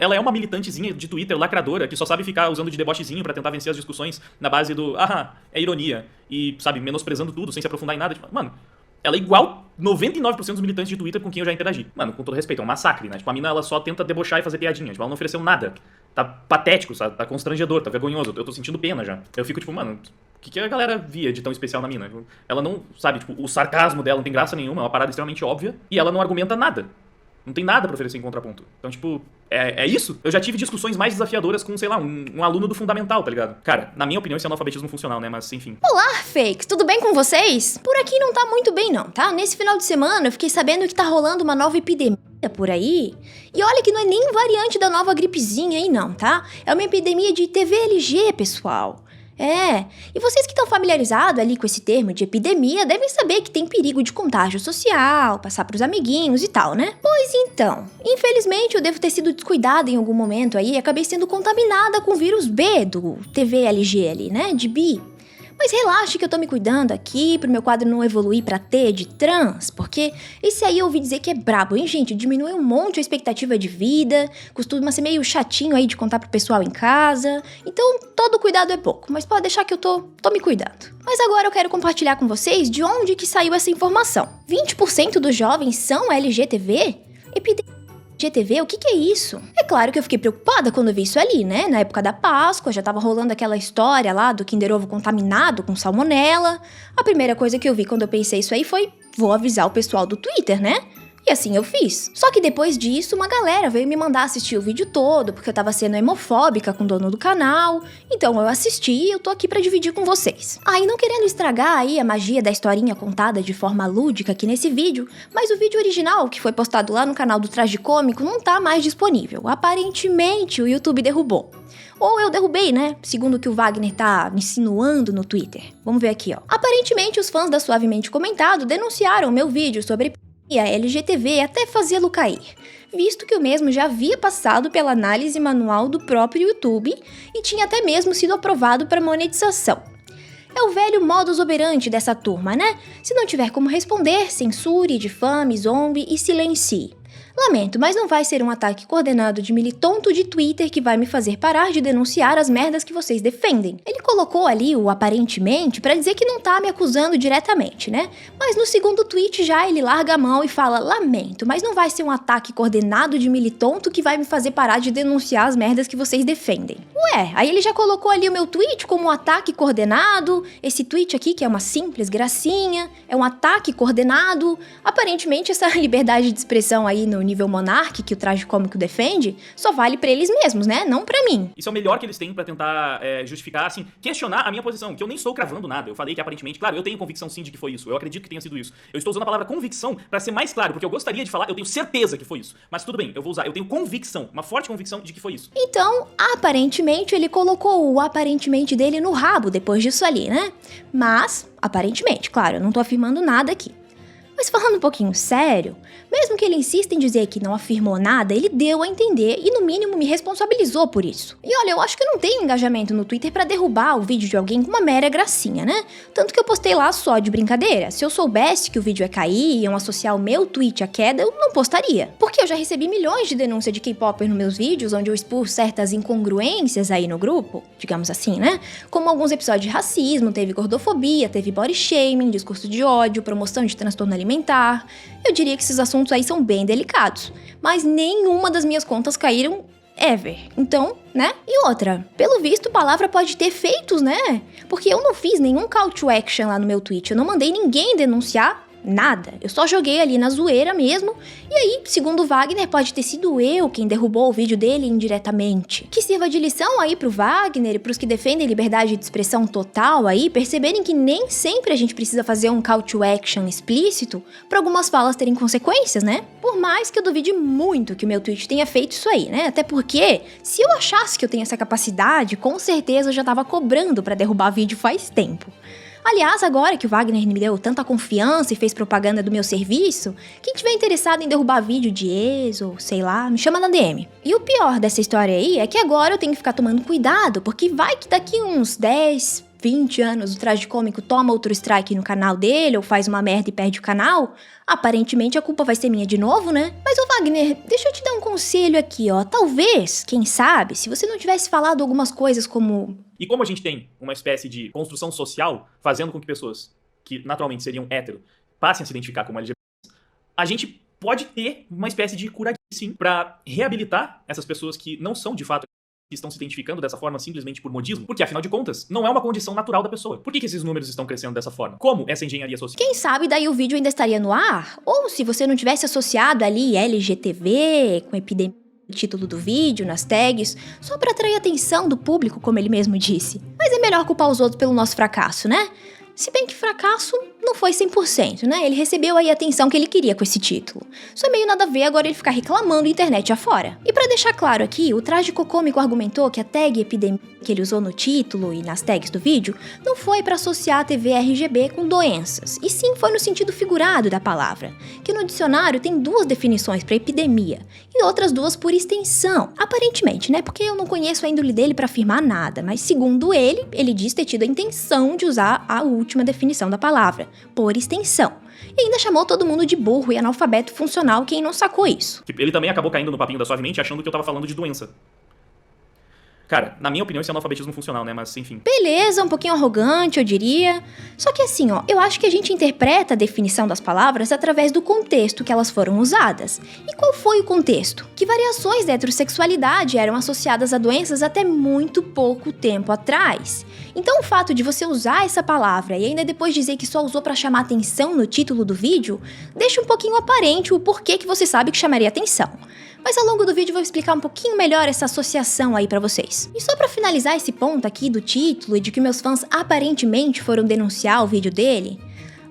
Ela é uma militantezinha de Twitter, lacradora, que só sabe ficar usando de debochezinho pra tentar vencer as discussões na base do, é ironia. E, sabe, menosprezando tudo, sem se aprofundar em nada. Tipo, mano, ela é igual 99% dos militantes de Twitter com quem eu já interagi. Mano, com todo respeito, é um massacre, né? Tipo, a mina, ela só tenta debochar e fazer piadinha. Tipo, ela não ofereceu nada. Tá patético, sabe? Tá constrangedor, tá vergonhoso. Eu tô sentindo pena já. Eu fico tipo, mano, o que a galera via de tão especial na mina? Ela não, sabe, tipo, o sarcasmo dela não tem graça nenhuma, é uma parada extremamente óbvia. E ela não argumenta nada. Não tem nada pra oferecer em contraponto. Então, tipo, é isso? Eu já tive discussões mais desafiadoras com, sei lá, um aluno do fundamental, tá ligado? Cara, na minha opinião, isso é analfabetismo funcional, né? Mas, enfim. Olá, fakes! Tudo bem com vocês? Por aqui não tá muito bem não, tá? Nesse final de semana eu fiquei sabendo que tá rolando uma nova epidemia por aí. E olha que não é nem variante da nova gripezinha aí não, tá? É uma epidemia de TVLG, pessoal. E vocês que estão familiarizados ali com esse termo de epidemia devem saber que tem perigo de contágio social, passar pros amiguinhos e tal, né? Pois então, infelizmente eu devo ter sido descuidada em algum momento aí e acabei sendo contaminada com o vírus B do TVLG ali, né? De bi. Mas relaxe que eu tô me cuidando aqui pro meu quadro não evoluir pra T de trans, porque esse aí eu ouvi dizer que é brabo, hein, gente? Diminui um monte a expectativa de vida, costuma ser meio chatinho aí de contar pro pessoal em casa. Então, todo cuidado é pouco, mas pode deixar que eu tô me cuidando. Mas agora eu quero compartilhar com vocês de onde que saiu essa informação. 20% dos jovens são LGTV? GTV, o que é isso? É claro que eu fiquei preocupada quando eu vi isso ali, né? Na época da Páscoa, já tava rolando aquela história lá do Kinder Ovo contaminado com salmonela. A primeira coisa que eu vi quando eu pensei isso aí foi, vou avisar o pessoal do Twitter, né? E assim eu fiz. Só que depois disso, uma galera veio me mandar assistir o vídeo todo, porque eu tava sendo homofóbica com o dono do canal. Então eu assisti e eu tô aqui pra dividir com vocês. Aí não querendo estragar aí a magia da historinha contada de forma lúdica aqui nesse vídeo, mas o vídeo original, que foi postado lá no canal do Tragicômico, não tá mais disponível. Aparentemente o YouTube derrubou. Ou eu derrubei, né? Segundo o que o Wagner tá insinuando no Twitter. Vamos ver aqui, ó. Aparentemente os fãs da Suavemente Comentado denunciaram meu vídeo sobre e a LGTV até fazê-lo cair, visto que o mesmo já havia passado pela análise manual do próprio YouTube e tinha até mesmo sido aprovado para monetização. É o velho modus operandi dessa turma, né? Se não tiver como responder, censure, difame, zombe e silencie. Lamento, mas não vai ser um ataque coordenado de militonto de Twitter que vai me fazer parar de denunciar as merdas que vocês defendem. Ele colocou ali o aparentemente pra dizer que não tá me acusando diretamente, né? Mas no segundo tweet já ele larga a mão e fala: lamento, mas não vai ser um ataque coordenado de militonto que vai me fazer parar de denunciar as merdas que vocês defendem. Ué, aí ele já colocou ali o meu tweet como um ataque coordenado, esse tweet aqui que é uma simples gracinha, é um ataque coordenado. Aparentemente essa liberdade de expressão aí no nível monarque que o Tragicômico defende, só vale pra eles mesmos, né? Não pra mim. Isso é o melhor que eles têm pra tentar justificar, assim, questionar a minha posição, que eu nem estou cravando nada. Eu falei que aparentemente, claro, eu tenho convicção sim de que foi isso. Eu acredito que tenha sido isso. Eu estou usando a palavra convicção pra ser mais claro, porque eu gostaria de falar, eu tenho certeza que foi isso. Mas tudo bem, eu vou usar. Eu tenho convicção, uma forte convicção de que foi isso. Então, aparentemente, ele colocou o aparentemente dele no rabo depois disso ali, né? Mas, aparentemente, claro, eu não tô afirmando nada aqui. Mas falando um pouquinho sério, mesmo que ele insista em dizer que não afirmou nada, ele deu a entender e no mínimo me responsabilizou por isso. E olha, eu acho que eu não tenho engajamento no Twitter pra derrubar o vídeo de alguém com uma mera gracinha, né? Tanto que eu postei lá só de brincadeira. Se eu soubesse que o vídeo ia cair e iam associar o meu tweet à queda, eu não postaria. Porque eu já recebi milhões de denúncias de K-popper nos meus vídeos, onde eu expus certas incongruências aí no grupo, digamos assim, né? Como alguns episódios de racismo, teve gordofobia, teve body shaming, discurso de ódio, promoção de transtorno alimentar. Eu diria que esses assuntos aí são bem delicados, mas nenhuma das minhas contas caíram ever. Então, né? E outra, pelo visto, palavra pode ter efeitos, né? Porque eu não fiz nenhum call to action lá no meu tweet, eu não mandei ninguém denunciar nada. Eu só joguei ali na zoeira mesmo. E aí, segundo o Wagner, pode ter sido eu quem derrubou o vídeo dele indiretamente. Que sirva de lição aí pro Wagner e pros que defendem liberdade de expressão total aí, perceberem que nem sempre a gente precisa fazer um call to action explícito pra algumas falas terem consequências, né? Por mais que eu duvide muito que o meu tweet tenha feito isso aí, né? Até porque, se eu achasse que eu tenho essa capacidade, com certeza eu já tava cobrando pra derrubar vídeo faz tempo. Aliás, agora que o Wagner me deu tanta confiança e fez propaganda do meu serviço, quem tiver interessado em derrubar vídeo de ex ou sei lá, me chama na DM. E o pior dessa história aí é que agora eu tenho que ficar tomando cuidado, porque vai que daqui uns 10, 20 anos o tragicômico toma outro strike no canal dele ou faz uma merda e perde o canal, aparentemente a culpa vai ser minha de novo, né? Mas ô Wagner, deixa eu te dar um conselho aqui, ó. Talvez, quem sabe, se você não tivesse falado algumas coisas como... E como a gente tem uma espécie de construção social fazendo com que pessoas que naturalmente seriam hétero passem a se identificar como LGBT, a gente pode ter uma espécie de cura sim pra reabilitar essas pessoas que não são de fato que estão se identificando dessa forma simplesmente por modismo, porque afinal de contas, não é uma condição natural da pessoa. Por que esses números estão crescendo dessa forma? Como essa engenharia social? Quem sabe daí o vídeo ainda estaria no ar? Ou se você não tivesse associado ali LGTV com epidemia no título do vídeo, nas tags, só pra atrair a atenção do público, como ele mesmo disse. Mas é melhor culpar os outros pelo nosso fracasso, né? Se bem que fracasso não foi 100%, né? Ele recebeu aí a atenção que ele queria com esse título. Isso é meio nada a ver agora ele ficar reclamando internet afora. E pra deixar claro aqui, o tragicocômico argumentou que a tag epidemia que ele usou no título e nas tags do vídeo não foi pra associar a TV RGB com doenças, e sim foi no sentido figurado da palavra, que no dicionário tem duas definições pra epidemia e outras duas por extensão. Aparentemente, né? Porque eu não conheço a índole dele pra afirmar nada, mas segundo ele diz ter tido a intenção de usar a última definição da palavra, por extensão. E ainda chamou todo mundo de burro e analfabeto funcional quem não sacou isso. Ele também acabou caindo no papinho da Suavemente achando que eu tava falando de doença. Cara, na minha opinião isso é analfabetismo funcional, né? Mas enfim. Beleza, um pouquinho arrogante, eu diria. Só que assim, ó, eu acho que a gente interpreta a definição das palavras através do contexto que elas foram usadas. E qual foi o contexto? Que variações da heterossexualidade eram associadas a doenças até muito pouco tempo atrás. Então o fato de você usar essa palavra e ainda depois dizer que só usou pra chamar atenção no título do vídeo, deixa um pouquinho aparente o porquê que você sabe que chamaria atenção. Mas ao longo do vídeo eu vou explicar um pouquinho melhor essa associação aí pra vocês. E só pra finalizar esse ponto aqui do título e de que meus fãs aparentemente foram denunciar o vídeo dele,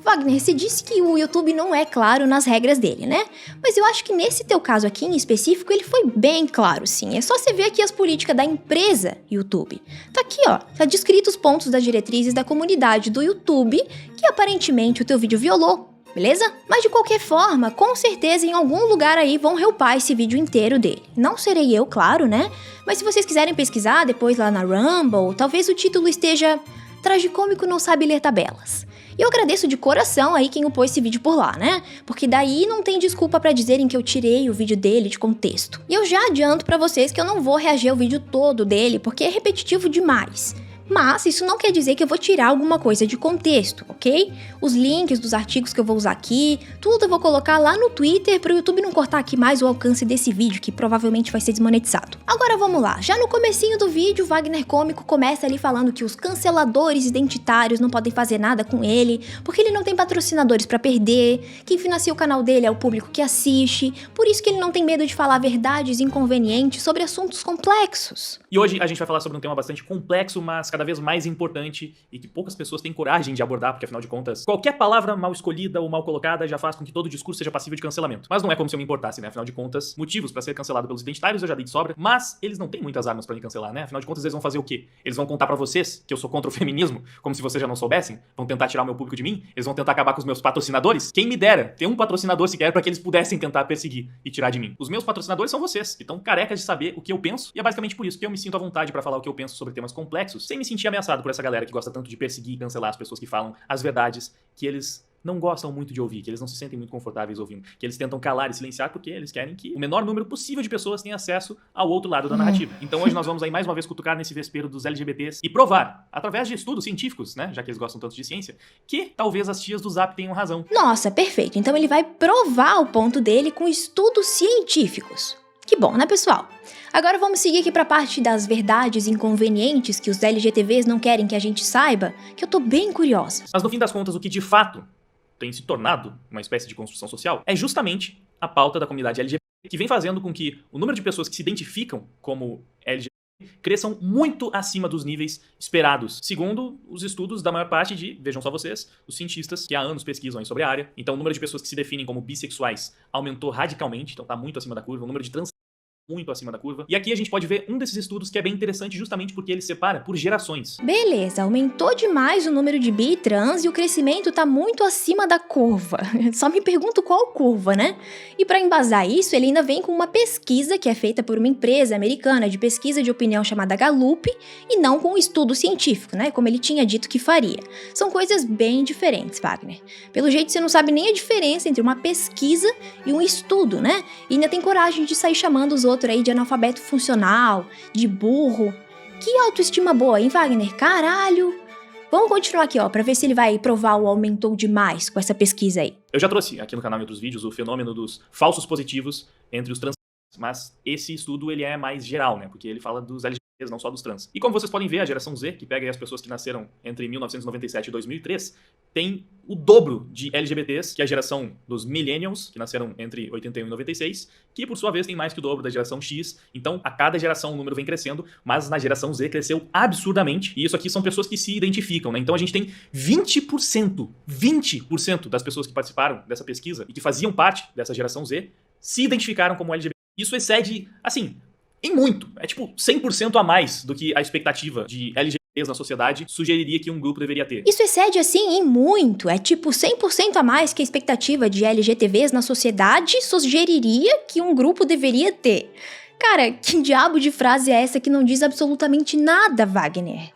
Wagner, você disse que o YouTube não é claro nas regras dele, né? Mas eu acho que nesse teu caso aqui em específico ele foi bem claro, sim. É só você ver aqui as políticas da empresa YouTube. Tá aqui, ó, tá descrito os pontos das diretrizes da comunidade do YouTube que aparentemente o teu vídeo violou. Beleza? Mas de qualquer forma, com certeza em algum lugar aí vão reupar esse vídeo inteiro dele. Não serei eu, claro, né? Mas se vocês quiserem pesquisar depois lá na Rumble, talvez o título esteja Tragicômico não sabe ler tabelas. E eu agradeço de coração aí quem upou esse vídeo por lá, né? Porque daí não tem desculpa pra dizerem que eu tirei o vídeo dele de contexto. E eu já adianto pra vocês que eu não vou reagir ao vídeo todo dele, porque é repetitivo demais. Mas isso não quer dizer que eu vou tirar alguma coisa de contexto, ok? Os links dos artigos que eu vou usar aqui, tudo eu vou colocar lá no Twitter para o YouTube não cortar aqui mais o alcance desse vídeo, que provavelmente vai ser desmonetizado. Agora vamos lá, já no comecinho do vídeo, o Wagner Cômico começa ali falando que os canceladores identitários não podem fazer nada com ele, porque ele não tem patrocinadores para perder, quem financia o canal dele é o público que assiste, por isso que ele não tem medo de falar verdades inconvenientes sobre assuntos complexos. E hoje a gente vai falar sobre um tema bastante complexo, mas cada vez mais importante e que poucas pessoas têm coragem de abordar, porque afinal de contas, qualquer palavra mal escolhida ou mal colocada já faz com que todo discurso seja passível de cancelamento. Mas não é como se eu me importasse, né? Afinal de contas, motivos pra ser cancelado pelos identitários eu já dei de sobra, mas eles não têm muitas armas pra me cancelar, né? Afinal de contas, eles vão fazer o quê? Eles vão contar pra vocês que eu sou contra o feminismo, como se vocês já não soubessem? Vão tentar tirar o meu público de mim? Eles vão tentar acabar com os meus patrocinadores? Quem me dera ter um patrocinador sequer pra que eles pudessem tentar perseguir e tirar de mim. Os meus patrocinadores são vocês, que estão carecas de saber o que eu penso, e é basicamente por isso que eu me sinto à vontade pra falar o que eu penso sobre temas complexos, sem me sentir ameaçado por essa galera que gosta tanto de perseguir e cancelar as pessoas que falam as verdades que eles não gostam muito de ouvir, que eles não se sentem muito confortáveis ouvindo, que eles tentam calar e silenciar porque eles querem que o menor número possível de pessoas tenha acesso ao outro lado da narrativa. Então hoje nós vamos aí mais uma vez cutucar nesse vespeiro dos LGBTs e provar, através de estudos científicos, né, já que eles gostam tanto de ciência, que talvez as tias do Zap tenham razão. Nossa, perfeito. Então ele vai provar o ponto dele com estudos científicos. Que bom, né, pessoal? Agora vamos seguir aqui pra parte das verdades inconvenientes que os LGTVs não querem que a gente saiba, que eu tô bem curiosa. Mas no fim das contas, o que de fato tem se tornado uma espécie de construção social é justamente a pauta da comunidade LGBT, que vem fazendo com que o número de pessoas que se identificam como LGBT cresçam muito acima dos níveis esperados, segundo os estudos da maior parte de, vejam só vocês, os cientistas que há anos pesquisam sobre a área. Então o número de pessoas que se definem como bissexuais aumentou radicalmente, então tá muito acima da curva. O número de muito acima da curva. E aqui a gente pode ver um desses estudos que é bem interessante justamente porque ele separa por gerações. Beleza, aumentou demais o número de bi trans e o crescimento tá muito acima da curva. Só me pergunto qual curva, né? E para embasar isso, ele ainda vem com uma pesquisa que é feita por uma empresa americana de pesquisa de opinião chamada Gallup e não com um estudo científico, né? Como ele tinha dito que faria. São coisas bem diferentes, Wagner. Pelo jeito você não sabe nem a diferença entre uma pesquisa e um estudo, né? E ainda tem coragem de sair chamando os outros aí de analfabeto funcional, de burro. Que autoestima boa, hein, Wagner? Caralho! Vamos continuar aqui, ó, pra ver se ele vai provar o aumentou demais com essa pesquisa aí. Eu já trouxe aqui no canal em outros vídeos o fenômeno dos falsos positivos entre os trans, mas esse estudo ele é mais geral, né? Porque ele fala dos LGBTs, não só dos trans. E como vocês podem ver, a geração Z, que pega aí as pessoas que nasceram entre 1997 e 2003, tem o dobro de LGBTs que a geração dos Millennials, que nasceram entre 81 e 96, que por sua vez tem mais que o dobro da geração X. Então, a cada geração o número vem crescendo, mas na geração Z cresceu absurdamente. E isso aqui são pessoas que se identificam, né? Então a gente tem 20% das pessoas que participaram dessa pesquisa e que faziam parte dessa geração Z se identificaram como LGBT. Isso excede, assim, em muito. É tipo 100% a mais do que a expectativa de LGBTs na sociedade sugeriria que um grupo deveria ter. Isso excede, assim, em muito. É tipo 100% a mais que a expectativa de LGTVs na sociedade sugeriria que um grupo deveria ter. Cara, que diabo de frase é essa que não diz absolutamente nada, Wagner?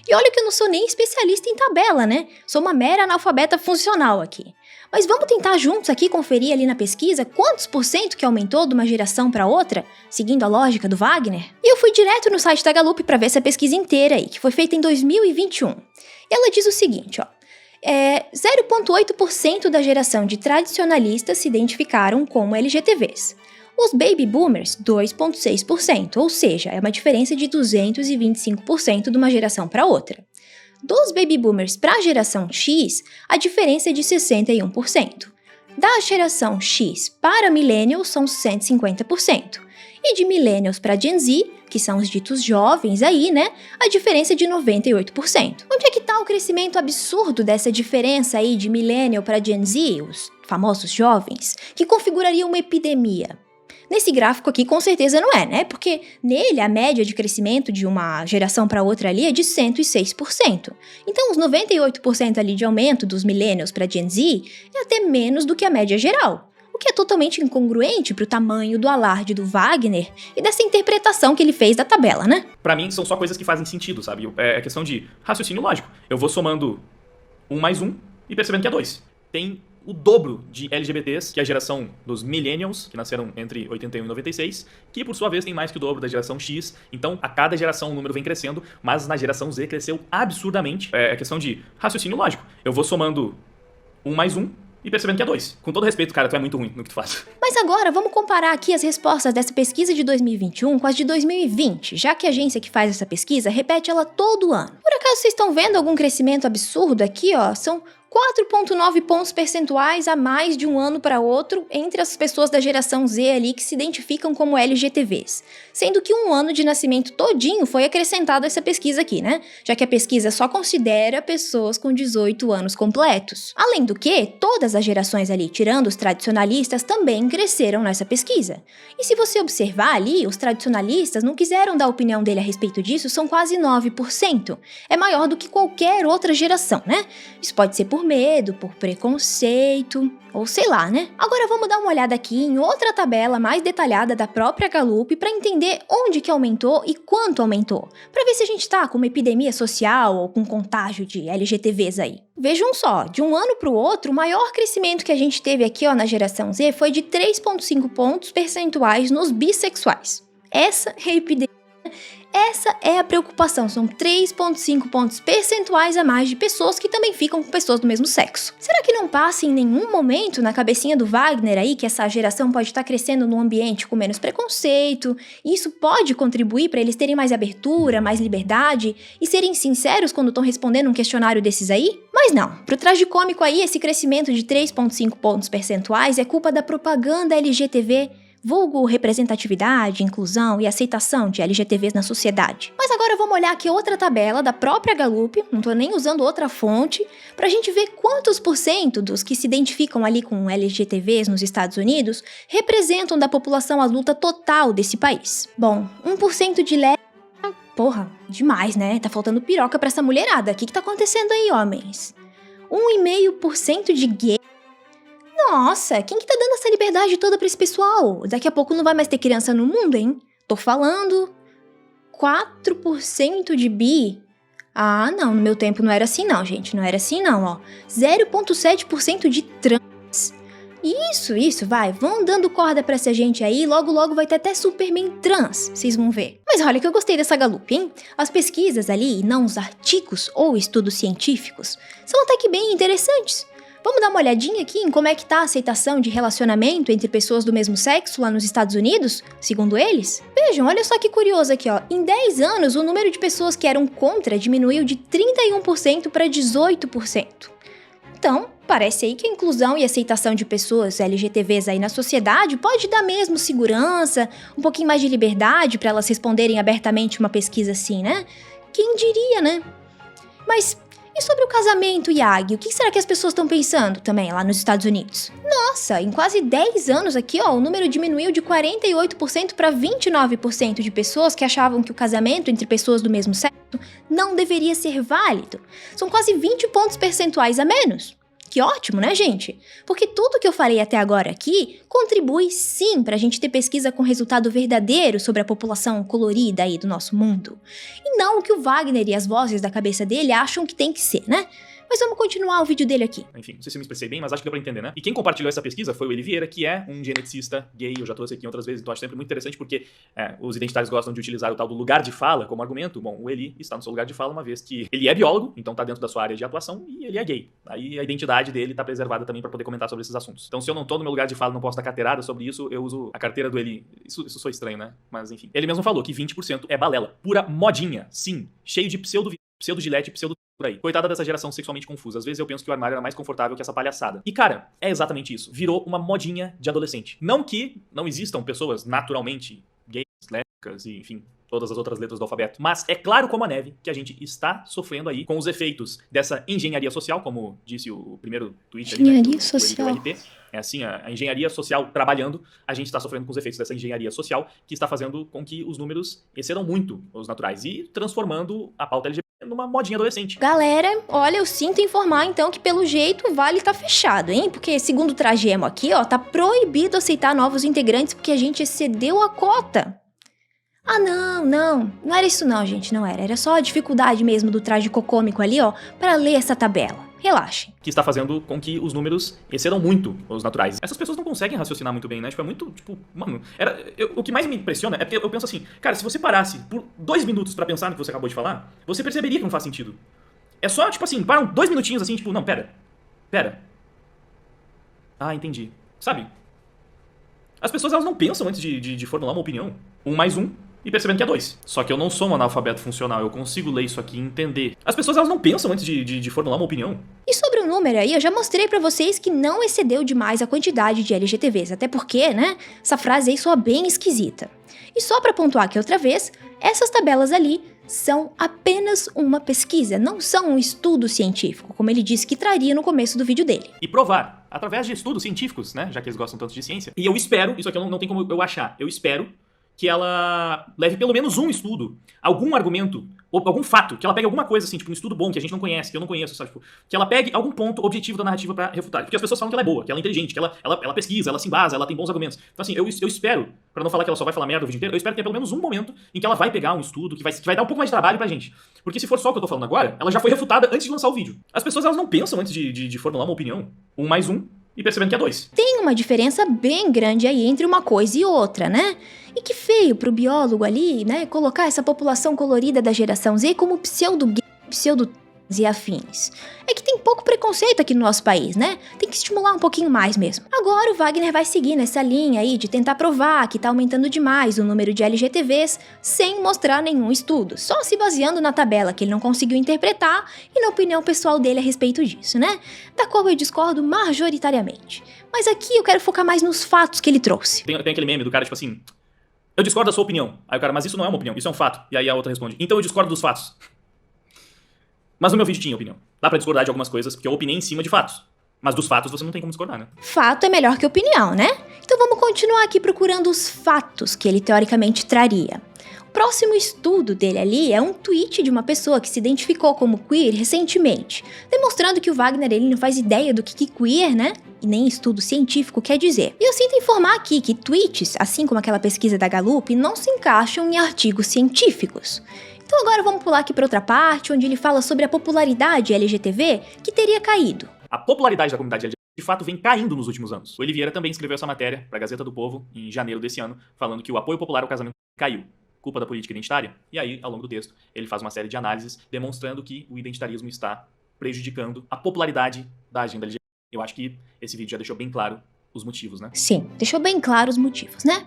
E olha que eu não sou nem especialista em tabela, né? Sou uma mera analfabeta funcional aqui. Mas vamos tentar juntos aqui conferir ali na pesquisa quantos por cento que aumentou de uma geração para outra, seguindo a lógica do Wagner? E eu fui direto no site da Gallup para ver essa pesquisa inteira aí, que foi feita em 2021. E ela diz o seguinte, ó. 0,8% da geração de tradicionalistas se identificaram como LGTVs. Os baby boomers, 2,6%, ou seja, é uma diferença de 225% de uma geração para outra. Dos baby boomers para a geração X, a diferença é de 61%. Da geração X para millennials são 150%. E de millennials para Gen Z, que são os ditos jovens aí, né, a diferença é de 98%. Onde é que tá o crescimento absurdo dessa diferença aí de millennial para Gen Z, os famosos jovens, que configuraria uma epidemia? Nesse gráfico aqui, com certeza não é, né? Porque nele a média de crescimento de uma geração para outra ali é de 106%. Então, os 98% ali de aumento dos millennials para Gen Z é até menos do que a média geral. O que é totalmente incongruente para o tamanho do alarde do Wagner e dessa interpretação que ele fez da tabela, né? Pra mim, são só coisas que fazem sentido, sabe? É questão de raciocínio lógico. Eu vou somando 1 mais 1 e percebendo que é 2. Tem o dobro de LGBTs que a geração dos Millennials, que nasceram entre 81 e 96, que por sua vez tem mais que o dobro da geração X. Então, a cada geração o número vem crescendo, mas na geração Z cresceu absurdamente. É questão de raciocínio lógico. Eu vou somando 1 mais 1 e percebendo que é 2. Com todo respeito, cara, tu é muito ruim no que tu faz. Mas agora, vamos comparar aqui as respostas dessa pesquisa de 2021 com as de 2020, já que a agência que faz essa pesquisa repete ela todo ano. Por acaso vocês estão vendo algum crescimento absurdo aqui, ó? São 4,9 pontos percentuais a mais de um ano para outro entre as pessoas da geração Z ali que se identificam como LGTVs. Sendo que um ano de nascimento todinho foi acrescentado a essa pesquisa aqui, né? Já que a pesquisa só considera pessoas com 18 anos completos. Além do que, todas as gerações ali, tirando os tradicionalistas, também cresceram nessa pesquisa. E se você observar ali, os tradicionalistas não quiseram dar a opinião dele a respeito disso, são quase 9%. É maior do que qualquer outra geração, né? Isso pode ser por medo, por preconceito, ou sei lá, né? Agora vamos dar uma olhada aqui em outra tabela mais detalhada da própria Gallup para entender onde que aumentou e quanto aumentou, para ver se a gente tá com uma epidemia social ou com contágio de LGTVs aí. Vejam só, de um ano para o outro, o maior crescimento que a gente teve aqui, ó, na geração Z foi de 3,5 pontos percentuais nos bissexuais. Essa é a epidemia. Essa é a preocupação, são 3,5 pontos percentuais a mais de pessoas que também ficam com pessoas do mesmo sexo. Será que não passa em nenhum momento na cabecinha do Wagner aí que essa geração pode estar crescendo num ambiente com menos preconceito, e isso pode contribuir para eles terem mais abertura, mais liberdade e serem sinceros quando estão respondendo um questionário desses aí? Mas não, pro tragicômico aí esse crescimento de 3,5 pontos percentuais é culpa da propaganda LGTV vulgo representatividade, inclusão e aceitação de LGTBs na sociedade. Mas agora vamos olhar aqui outra tabela da própria Gallup, não tô nem usando outra fonte, pra gente ver quantos por cento dos que se identificam ali com LGTBs nos Estados Unidos representam da população adulta total desse país. Bom, 1% de porra, demais, né? Tá faltando piroca pra essa mulherada. O que tá acontecendo aí, homens? 1,5% de gay. Nossa, quem que tá dando essa liberdade toda pra esse pessoal? Daqui a pouco não vai mais ter criança no mundo, hein? Tô falando. 4% de bi. Ah, não, no meu tempo não era assim não, gente. Não era assim não, ó. 0,7% de trans. Isso, vai. Vão dando corda pra essa gente aí. Logo, logo vai ter até Superman trans. Vocês vão ver. Mas olha que eu gostei dessa Gallup, hein? As pesquisas ali, e não os artigos ou estudos científicos, são até que bem interessantes. Vamos dar uma olhadinha aqui em como é que tá a aceitação de relacionamento entre pessoas do mesmo sexo lá nos Estados Unidos, segundo eles? Vejam, olha só que curioso aqui, ó. Em 10 anos, o número de pessoas que eram contra diminuiu de 31% para 18%. Então, parece aí que a inclusão e aceitação de pessoas LGTBs aí na sociedade pode dar mesmo segurança, um pouquinho mais de liberdade para elas responderem abertamente uma pesquisa assim, né? Quem diria, né? Mas e sobre o casamento, Yagi? O que será que as pessoas estão pensando também lá nos Estados Unidos? Nossa, em quase 10 anos aqui, ó, o número diminuiu de 48% para 29% de pessoas que achavam que o casamento entre pessoas do mesmo sexo não deveria ser válido. São quase 20 pontos percentuais a menos. Que ótimo, né, gente? Porque tudo que eu falei até agora aqui contribui sim pra gente ter pesquisa com resultado verdadeiro sobre a população colorida aí do nosso mundo. E não o que o Wagner e as vozes da cabeça dele acham que tem que ser, né? Mas vamos continuar o vídeo dele aqui. Enfim, não sei se eu me expressei bem, mas acho que deu pra entender, né? E quem compartilhou essa pesquisa foi o Eli Vieira, que é um geneticista gay. Eu já trouxe aqui outras vezes, então acho sempre muito interessante porque os identitários gostam de utilizar o tal do lugar de fala como argumento. Bom, o Eli está no seu lugar de fala, uma vez que ele é biólogo, então tá dentro da sua área de atuação, e ele é gay. Aí a identidade dele tá preservada também pra poder comentar sobre esses assuntos. Então se eu não tô no meu lugar de fala e não posso dar carteirada sobre isso, eu uso a carteira do Eli. Isso soa estranho, né? Mas enfim. Ele mesmo falou que 20% é balela. Pura modinha. Sim, cheio de pseudo-gilete, por aí. Coitada dessa geração sexualmente confusa. Às vezes eu penso que o armário era mais confortável que essa palhaçada. E cara, é exatamente isso. Virou uma modinha de adolescente. Não que não existam pessoas naturalmente gays, lésbicas e, enfim, todas as outras letras do alfabeto. Mas é claro como a neve que a gente está sofrendo aí com os efeitos dessa engenharia social, como disse o primeiro tweet ali, Engenharia social. É assim, a engenharia social trabalhando, a gente está sofrendo com os efeitos dessa engenharia social que está fazendo com que os números excedam muito os naturais e transformando a pauta LGBT numa modinha adolescente. Galera, olha, eu sinto informar então que pelo jeito o Vale tá fechado, hein? Porque segundo o Tragemo aqui, ó, tá proibido aceitar novos integrantes porque a gente excedeu a cota. Ah, não era isso não, gente, não era. Era só a dificuldade mesmo do tragicocômico ali, ó, pra ler essa tabela. Relaxem. Que está fazendo com que os números excedam muito os naturais. Essas pessoas não conseguem raciocinar muito bem, né? Tipo, é muito, mano... o que mais me impressiona é porque eu penso assim, cara, se você parasse por 2 minutos pra pensar no que você acabou de falar, você perceberia que não faz sentido. É só, tipo assim, param 2 minutinhos assim, tipo, não, pera. Ah, entendi. Sabe? As pessoas, elas não pensam antes de formular uma opinião. 1 mais 1... e percebendo que é 2. Só que eu não sou um analfabeto funcional, eu consigo ler isso aqui e entender. As pessoas, elas não pensam antes de formular uma opinião. E sobre o número aí, eu já mostrei pra vocês que não excedeu demais a quantidade de LGTBs, até porque, né, essa frase aí soa bem esquisita. E só pra pontuar aqui outra vez, essas tabelas ali são apenas uma pesquisa, não são um estudo científico, como ele disse que traria no começo do vídeo dele. E provar, através de estudos científicos, né, já que eles gostam tanto de ciência. E eu espero, isso aqui não tem como eu achar, eu espero que ela leve pelo menos um estudo, algum argumento, ou algum fato, que ela pegue alguma coisa assim, tipo um estudo bom que a gente não conhece, que eu não conheço, sabe? Tipo, que ela pegue algum ponto objetivo da narrativa pra refutar. Porque as pessoas falam que ela é boa, que ela é inteligente, que ela pesquisa, ela se embasa, ela tem bons argumentos. Então assim, eu espero, pra não falar que ela só vai falar merda o vídeo inteiro, eu espero ter pelo menos um momento em que ela vai pegar um estudo que vai dar um pouco mais de trabalho pra gente. Porque se for só o que eu tô falando agora, ela já foi refutada antes de lançar o vídeo. As pessoas, elas não pensam antes de formular uma opinião. 1 mais 1 e percebendo que é 2. Tem uma diferença bem grande aí entre uma coisa e outra, né? E que feio pro biólogo ali, né, colocar essa população colorida da geração Z como pseudo-gay, pseudo-trans e afins. É que tem pouco preconceito aqui no nosso país, né? Tem que estimular um pouquinho mais mesmo. Agora o Wagner vai seguir nessa linha aí de tentar provar que tá aumentando demais o número de LGTBs sem mostrar nenhum estudo, só se baseando na tabela que ele não conseguiu interpretar e na opinião pessoal dele a respeito disso, né? Da qual eu discordo majoritariamente. Mas aqui eu quero focar mais nos fatos que ele trouxe. Tem aquele meme do cara, tipo assim, eu discordo da sua opinião. Aí o cara, mas isso não é uma opinião, isso é um fato. E aí a outra responde, então eu discordo dos fatos. Mas no meu vídeo tinha opinião. Dá pra discordar de algumas coisas, porque eu opinei em cima de fatos. Mas dos fatos você não tem como discordar, né? Fato é melhor que opinião, né? Então vamos continuar aqui procurando os fatos que ele teoricamente traria. O próximo estudo dele ali é um tweet de uma pessoa que se identificou como queer recentemente, demonstrando que o Wagner ele não faz ideia do que queer, né? E nem estudo científico quer dizer. E eu sinto informar aqui que tweets, assim como aquela pesquisa da Gallup, não se encaixam em artigos científicos. Então agora vamos pular aqui para outra parte, onde ele fala sobre a popularidade LGTB que teria caído. A popularidade da comunidade LGBT de fato vem caindo nos últimos anos. O Oliveira também escreveu essa matéria para a Gazeta do Povo em janeiro desse ano, falando que o apoio popular ao casamento caiu. Culpa da política identitária? E aí, ao longo do texto, ele faz uma série de análises demonstrando que o identitarismo está prejudicando a popularidade da agenda LGBT. Eu acho que esse vídeo já deixou bem claro os motivos, né? Sim, deixou bem claro os motivos, né?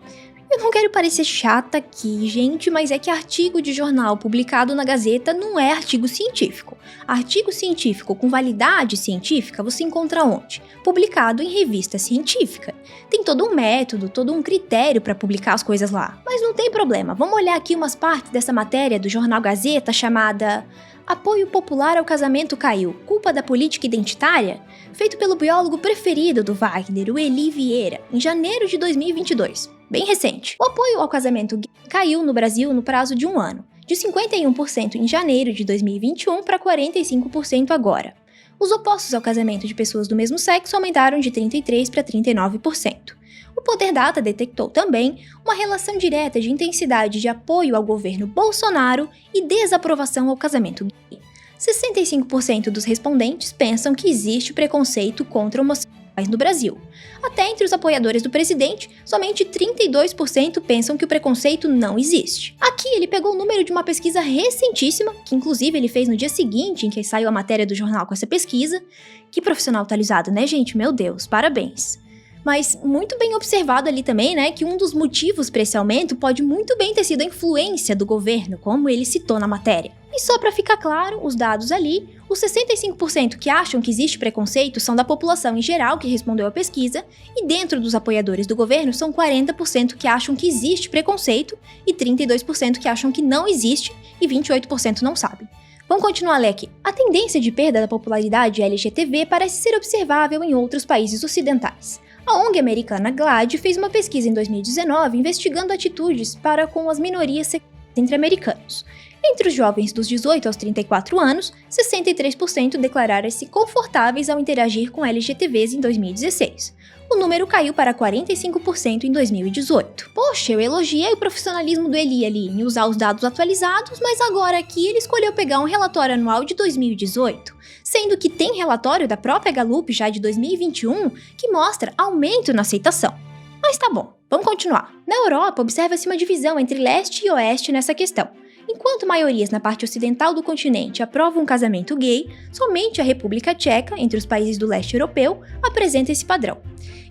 Eu não quero parecer chata aqui, gente, mas é que artigo de jornal publicado na Gazeta não é artigo científico. Artigo científico com validade científica você encontra onde? Publicado em revista científica. Tem todo um método, todo um critério para publicar as coisas lá. Mas não tem problema, vamos olhar aqui umas partes dessa matéria do jornal Gazeta chamada Apoio Popular ao Casamento Caiu, Culpa da Política Identitária? Feito pelo biólogo preferido do Wagner, o Eli Vieira, em janeiro de 2022. Bem recente. O apoio ao casamento gay caiu no Brasil no prazo de um ano, de 51% em janeiro de 2021 para 45% agora. Os opostos ao casamento de pessoas do mesmo sexo aumentaram de 33% para 39%. O Poder Data detectou também uma relação direta de intensidade de apoio ao governo Bolsonaro e desaprovação ao casamento gay. 65% dos respondentes pensam que existe preconceito contra homossexuais no Brasil. Até entre os apoiadores do presidente, somente 32% pensam que o preconceito não existe. Aqui ele pegou o número de uma pesquisa recentíssima, que inclusive ele fez no dia seguinte em que saiu a matéria do jornal com essa pesquisa. Que profissional atualizado, né, gente? Meu Deus, parabéns. Mas muito bem observado ali também, né, que um dos motivos para esse aumento pode muito bem ter sido a influência do governo, como ele citou na matéria. E só para ficar claro, os dados ali, os 65% que acham que existe preconceito são da população em geral que respondeu à pesquisa, e dentro dos apoiadores do governo são 40% que acham que existe preconceito e 32% que acham que não existe e 28% não sabem. Vamos continuar a ler aqui. A tendência de perda da popularidade LGTB parece ser observável em outros países ocidentais. A ONG americana GLAAD fez uma pesquisa em 2019 investigando atitudes para com as minorias sexuais entre americanos. Entre os jovens dos 18 aos 34 anos, 63% declararam-se confortáveis ao interagir com LGTBs em 2016. O número caiu para 45% em 2018. Poxa, eu elogiei o profissionalismo do Eli ali em usar os dados atualizados, mas agora aqui ele escolheu pegar um relatório anual de 2018, sendo que tem relatório da própria Gallup já de 2021 que mostra aumento na aceitação. Mas tá bom, vamos continuar. Na Europa, observa-se uma divisão entre leste e oeste nessa questão. Enquanto maiorias na parte ocidental do continente aprovam um casamento gay, somente a República Tcheca, entre os países do leste europeu, apresenta esse padrão.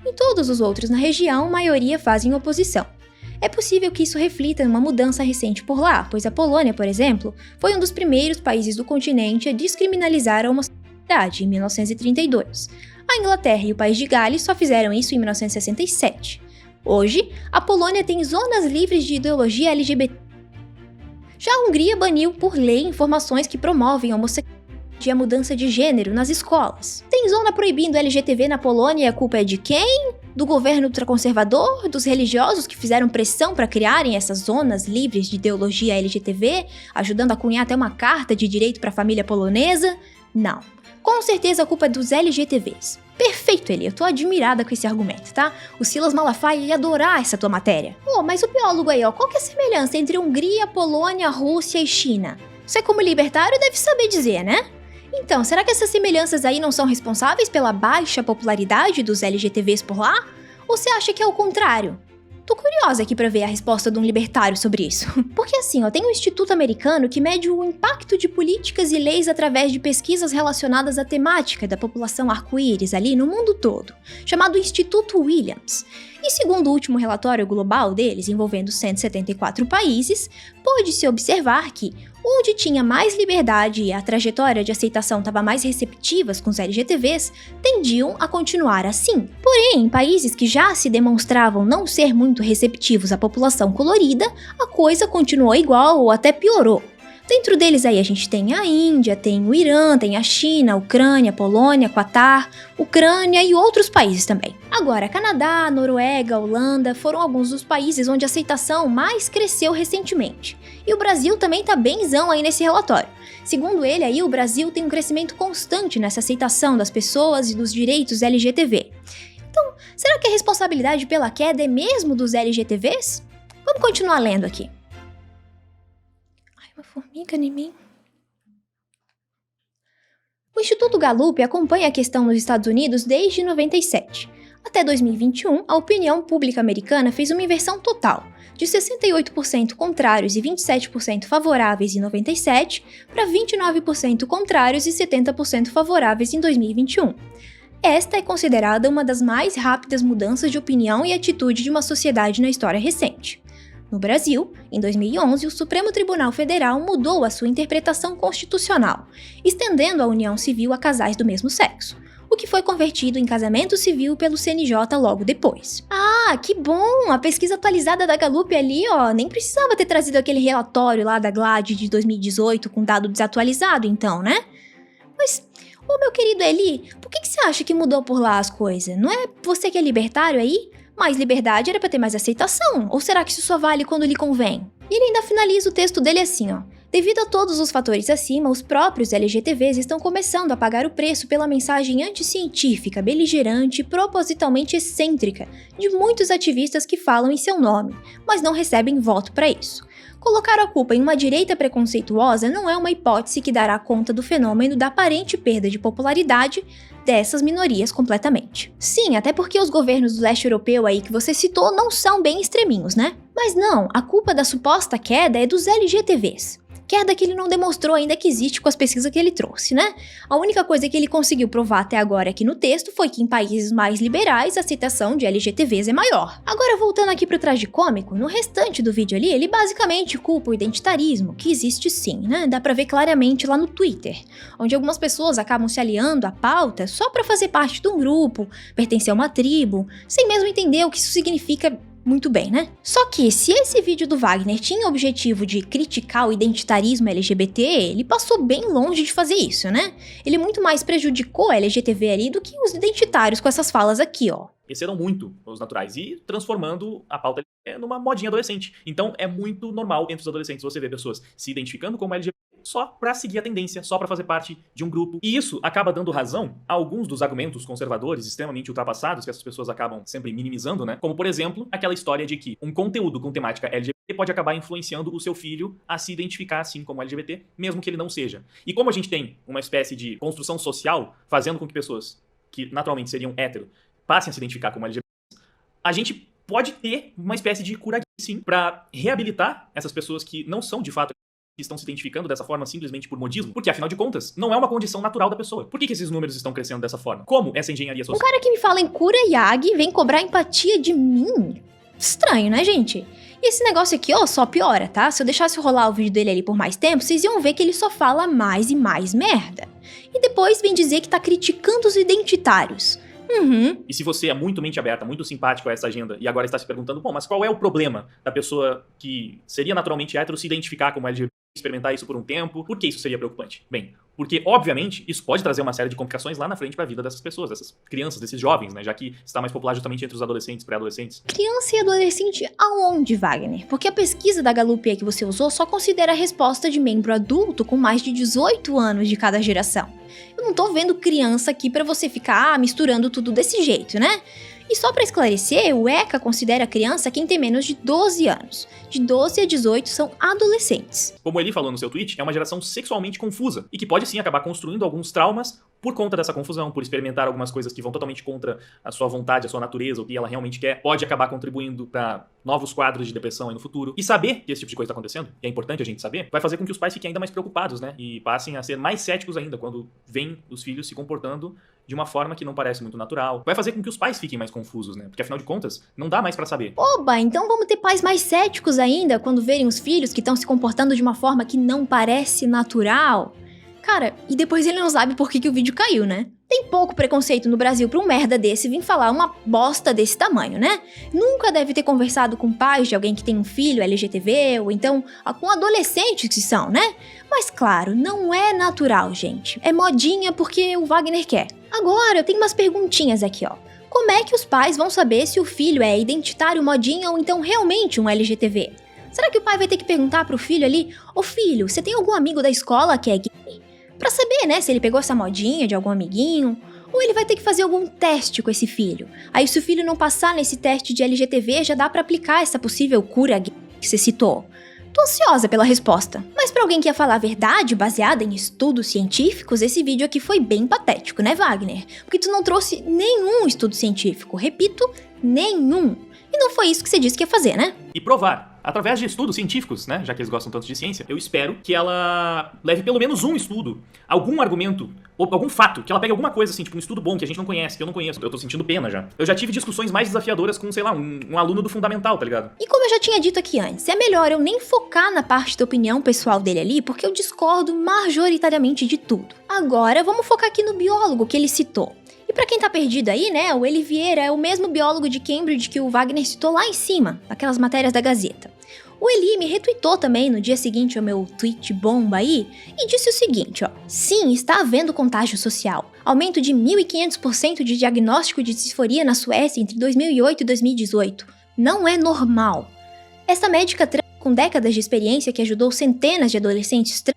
Em todos os outros na região, maioria fazem oposição. É possível que isso reflita numa mudança recente por lá, pois a Polônia, por exemplo, foi um dos primeiros países do continente a descriminalizar a homossexualidade em 1932. A Inglaterra e o País de Gales só fizeram isso em 1967. Hoje, a Polônia tem zonas livres de ideologia LGBT. Já a Hungria baniu por lei informações que promovem a homossexualidade e a mudança de gênero nas escolas. Tem zona proibindo LGTB na Polônia e a culpa é de quem? Do governo ultraconservador? Dos religiosos que fizeram pressão para criarem essas zonas livres de ideologia LGTB, ajudando a cunhar até uma carta de direito para a família polonesa? Não. Com certeza a culpa é dos LGTBs. Perfeito, Eli, eu tô admirada com esse argumento, tá? O Silas Malafaia ia adorar essa tua matéria. Mas o biólogo aí, qual que é a semelhança entre Hungria, Polônia, Rússia e China? Você como libertário deve saber dizer, né? Então, será que essas semelhanças aí não são responsáveis pela baixa popularidade dos LGTBs por lá? Ou você acha que é o contrário? Tô curiosa aqui pra ver a resposta de um libertário sobre isso. Porque assim, tem um instituto americano que mede o impacto de políticas e leis através de pesquisas relacionadas à temática da população arco-íris ali no mundo todo, chamado Instituto Williams. E segundo o último relatório global deles, envolvendo 174 países, pôde-se observar que onde tinha mais liberdade e a trajetória de aceitação estava mais receptivas com os LGTVs, tendiam a continuar assim. Porém, em países que já se demonstravam não ser muito receptivos à população colorida, a coisa continuou igual ou até piorou. Dentro deles aí a gente tem a Índia, tem o Irã, tem a China, a Ucrânia, Polônia, Catar, Ucrânia e outros países também. Agora, Canadá, Noruega, Holanda foram alguns dos países onde a aceitação mais cresceu recentemente. E o Brasil também tá benzão aí nesse relatório. Segundo ele aí, o Brasil tem um crescimento constante nessa aceitação das pessoas e dos direitos LGTV. Então, será que a responsabilidade pela queda é mesmo dos LGTVs? Vamos continuar lendo aqui. Uma formiga em mim. O Instituto Gallup acompanha a questão nos Estados Unidos desde 97. Até 2021, a opinião pública americana fez uma inversão total, de 68% contrários e 27% favoráveis em 97 para 29% contrários e 70% favoráveis em 2021. Esta é considerada uma das mais rápidas mudanças de opinião e atitude de uma sociedade na história recente. No Brasil, em 2011, o Supremo Tribunal Federal mudou a sua interpretação constitucional, estendendo a união civil a casais do mesmo sexo, o que foi convertido em casamento civil pelo CNJ logo depois. Ah, que bom! A pesquisa atualizada da Gallup ali, nem precisava ter trazido aquele relatório lá da GLAAD de 2018 com dado desatualizado então, né? Mas, meu querido Eli, por que você acha que mudou por lá as coisas? Não é você que é libertário aí? Mais liberdade era pra ter mais aceitação, ou será que isso só vale quando lhe convém? E ele ainda finaliza o texto dele assim, Devido a todos os fatores acima, os próprios LGTVs estão começando a pagar o preço pela mensagem anticientífica, beligerante e propositalmente excêntrica de muitos ativistas que falam em seu nome, mas não recebem voto para isso. Colocar a culpa em uma direita preconceituosa não é uma hipótese que dará conta do fenômeno da aparente perda de popularidade dessas minorias completamente. Sim, até porque os governos do leste europeu aí que você citou não são bem extreminhos, né? Mas não, a culpa da suposta queda é dos LGTVs. Queda que ele não demonstrou ainda que existe com as pesquisas que ele trouxe, né? A única coisa que ele conseguiu provar até agora aqui no texto foi que em países mais liberais a aceitação de LGTVs é maior. Agora voltando aqui pro tragicômico, no restante do vídeo ali, ele basicamente culpa o identitarismo, que existe sim, né? Dá pra ver claramente lá no Twitter, onde algumas pessoas acabam se aliando à pauta só pra fazer parte de um grupo, pertencer a uma tribo, sem mesmo entender o que isso significa muito bem, né? Só que se esse vídeo do Wagner tinha o objetivo de criticar o identitarismo LGBT, ele passou bem longe de fazer isso, né? Ele muito mais prejudicou a LGTV ali do que os identitários com essas falas aqui, Cresceram muito os naturais e transformando a pauta numa modinha adolescente. Então é muito normal entre os adolescentes você ver pessoas se identificando como LGBT só pra seguir a tendência, só pra fazer parte de um grupo. E isso acaba dando razão a alguns dos argumentos conservadores extremamente ultrapassados que essas pessoas acabam sempre minimizando, né? Como, por exemplo, aquela história de que um conteúdo com temática LGBT pode acabar influenciando o seu filho a se identificar assim como LGBT, mesmo que ele não seja. E como a gente tem uma espécie de construção social fazendo com que pessoas que naturalmente seriam hétero passem a se identificar como LGBT, a gente pode ter uma espécie de cura sim pra reabilitar essas pessoas que não são de fato que estão se identificando dessa forma simplesmente por modismo, porque afinal de contas, não é uma condição natural da pessoa. Por que esses números estão crescendo dessa forma? Como essa engenharia social? Um cara que me fala em cura Yagi vem cobrar empatia de mim? Estranho, né, gente? E esse negócio aqui, só piora, tá? Se eu deixasse rolar o vídeo dele ali por mais tempo, vocês iam ver que ele só fala mais e mais merda. E depois vem dizer que tá criticando os identitários. E se você é muito mente aberta, muito simpático a essa agenda e agora está se perguntando, mas qual é o problema da pessoa que seria naturalmente hétero se identificar como LGBT, experimentar isso por um tempo? Por que isso seria preocupante? Bem, porque, obviamente, isso pode trazer uma série de complicações lá na frente para a vida dessas pessoas, dessas crianças, desses jovens, né? Já que está mais popular justamente entre os adolescentes, pré-adolescentes. Criança e adolescente aonde, Wagner? Porque a pesquisa da Gallup aí que você usou só considera a resposta de membro adulto com mais de 18 anos de cada geração. Eu não tô vendo criança aqui pra você ficar misturando tudo desse jeito, né? E só pra esclarecer, o ECA considera criança quem tem menos de 12 anos. De 12 a 18 são adolescentes. Como ele falou no seu tweet, é uma geração sexualmente confusa e que pode sim acabar construindo alguns traumas por conta dessa confusão, por experimentar algumas coisas que vão totalmente contra a sua vontade, a sua natureza, o que ela realmente quer, pode acabar contribuindo para novos quadros de depressão aí no futuro. E saber que esse tipo de coisa tá acontecendo, e é importante a gente saber, vai fazer com que os pais fiquem ainda mais preocupados, né? E passem a ser mais céticos ainda quando veem os filhos se comportando de uma forma que não parece muito natural. Vai fazer com que os pais fiquem mais confusos, né? Porque afinal de contas, não dá mais pra saber. Oba, então vamos ter pais mais céticos ainda quando verem os filhos que estão se comportando de uma forma que não parece natural? Cara, e depois ele não sabe por que o vídeo caiu, né? Tem pouco preconceito no Brasil pra um merda desse vir falar uma bosta desse tamanho, né? Nunca deve ter conversado com pais de alguém que tem um filho LGTB, ou então com adolescentes que são, né? Mas claro, não é natural, gente. É modinha porque o Wagner quer. Agora, eu tenho umas perguntinhas aqui, ó. Como é que os pais vão saber se o filho é identitário modinha ou então realmente um LGTB? Será que o pai vai ter que perguntar pro filho ali, ô filho, você tem algum amigo da escola que é gay? Pra saber, né, se ele pegou essa modinha de algum amiguinho, ou ele vai ter que fazer algum teste com esse filho. Aí se o filho não passar nesse teste de LGTB, já dá pra aplicar essa possível cura gay que você citou. Tô ansiosa pela resposta. Mas pra alguém que ia falar a verdade, baseada em estudos científicos, esse vídeo aqui foi bem patético, né, Wagner? Porque tu não trouxe nenhum estudo científico. Repito, nenhum. E não foi isso que você disse que ia fazer, né? E provar. Através de estudos científicos, né, já que eles gostam tanto de ciência, eu espero que ela leve pelo menos um estudo, algum argumento, ou algum fato, que ela pegue alguma coisa assim, tipo um estudo bom que a gente não conhece, que eu não conheço. Eu tô sentindo pena já. Eu já tive discussões mais desafiadoras com, sei lá, um aluno do fundamental, tá ligado? E como eu já tinha dito aqui antes, é melhor eu nem focar na parte da opinião pessoal dele ali, porque eu discordo majoritariamente de tudo. Agora, vamos focar aqui no biólogo que ele citou. E pra quem tá perdido aí, né, o Eli Vieira é o mesmo biólogo de Cambridge que o Wagner citou lá em cima, naquelas matérias da Gazeta. O Eli me retweetou também no dia seguinte ao meu tweet bomba aí e disse o seguinte, ó. Sim, está havendo contágio social. Aumento de 1.500% de diagnóstico de disforia na Suécia entre 2008 e 2018. Não é normal. Essa médica trans com décadas de experiência que ajudou centenas de adolescentes trans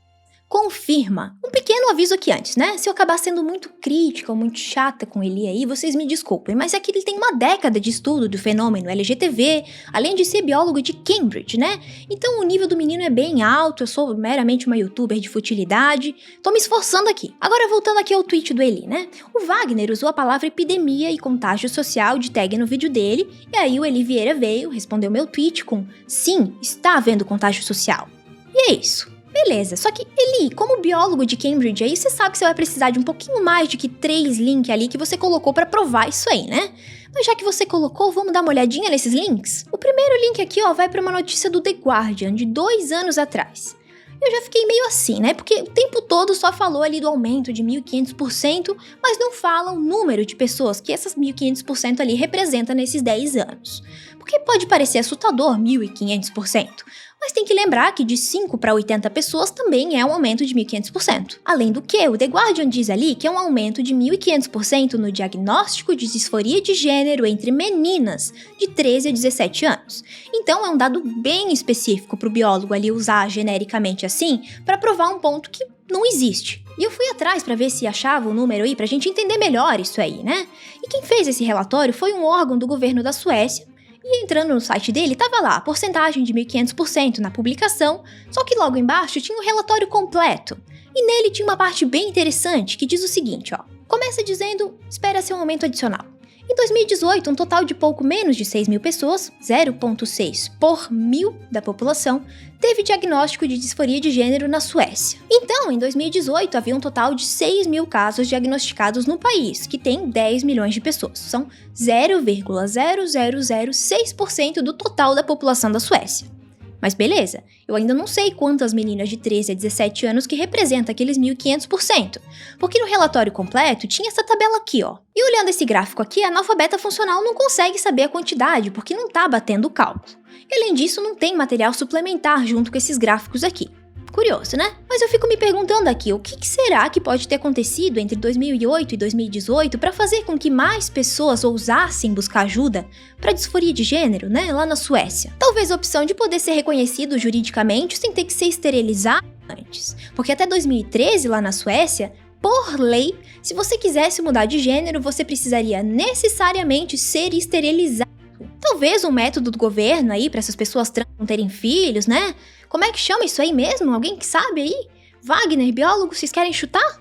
confirma. Um pequeno aviso aqui antes, né? Se eu acabar sendo muito crítica ou muito chata com ele aí, vocês me desculpem, mas é que ele tem uma década de estudo do fenômeno LGTB, além de ser biólogo de Cambridge, né? Então o nível do menino é bem alto, eu sou meramente uma youtuber de futilidade, tô me esforçando aqui. Agora voltando aqui ao tweet do Eli, né? O Wagner usou a palavra epidemia e contágio social de tag no vídeo dele, e aí o Eli Vieira veio, respondeu meu tweet com sim, está havendo contágio social. E é isso. Beleza, só que Eli, como biólogo de Cambridge aí, você sabe que você vai precisar de um pouquinho mais de que 3 links ali que você colocou pra provar isso aí, né? Mas já que você colocou, vamos dar uma olhadinha nesses links? O primeiro link aqui, ó, vai pra uma notícia do The Guardian, de 2 anos atrás. Eu já fiquei meio assim, né? Porque o tempo todo só falou ali do aumento de 1.500%, mas não fala o número de pessoas que essas 1.500% ali representa nesses 10 anos. Porque pode parecer assustador 1.500%. Mas tem que lembrar que de 5 para 80 pessoas também é um aumento de 1.500%. Além do que, o The Guardian diz ali que é um aumento de 1.500% no diagnóstico de disforia de gênero entre meninas de 13 a 17 anos. Então é um dado bem específico para o biólogo ali usar genericamente assim para provar um ponto que não existe. E eu fui atrás para ver se achava o número aí pra gente entender melhor isso aí, né? E quem fez esse relatório foi um órgão do governo da Suécia. E entrando no site dele, tava lá a porcentagem de 1.500% na publicação, só que logo embaixo tinha o relatório completo. E nele tinha uma parte bem interessante que diz o seguinte, ó. Começa dizendo, espera-se um aumento adicional. Em 2018, um total de pouco menos de 6 mil pessoas, 0,6 por 1.000 da população, teve diagnóstico de disforia de gênero na Suécia. Então, em 2018, havia um total de 6 mil casos diagnosticados no país, que tem 10 milhões de pessoas. São 0,0006% do total da população da Suécia. Mas beleza, eu ainda não sei quantas meninas de 13 a 17 anos que representa aqueles 1.500%, porque no relatório completo tinha essa tabela aqui, ó. E olhando esse gráfico aqui, a analfabeta funcional não consegue saber a quantidade, porque não tá batendo o cálculo. E além disso, não tem material suplementar junto com esses gráficos aqui. Curioso, né? Mas eu fico me perguntando aqui, o que será que pode ter acontecido entre 2008 e 2018 para fazer com que mais pessoas ousassem buscar ajuda para disforia de gênero, né, lá na Suécia? Talvez a opção de poder ser reconhecido juridicamente sem ter que ser esterilizado antes. Porque até 2013, lá na Suécia, por lei, se você quisesse mudar de gênero, você precisaria necessariamente ser esterilizado. Talvez um método do governo aí para essas pessoas trans não terem filhos, né? Como é que chama isso aí mesmo? Alguém que sabe aí? Wagner, biólogo, vocês querem chutar?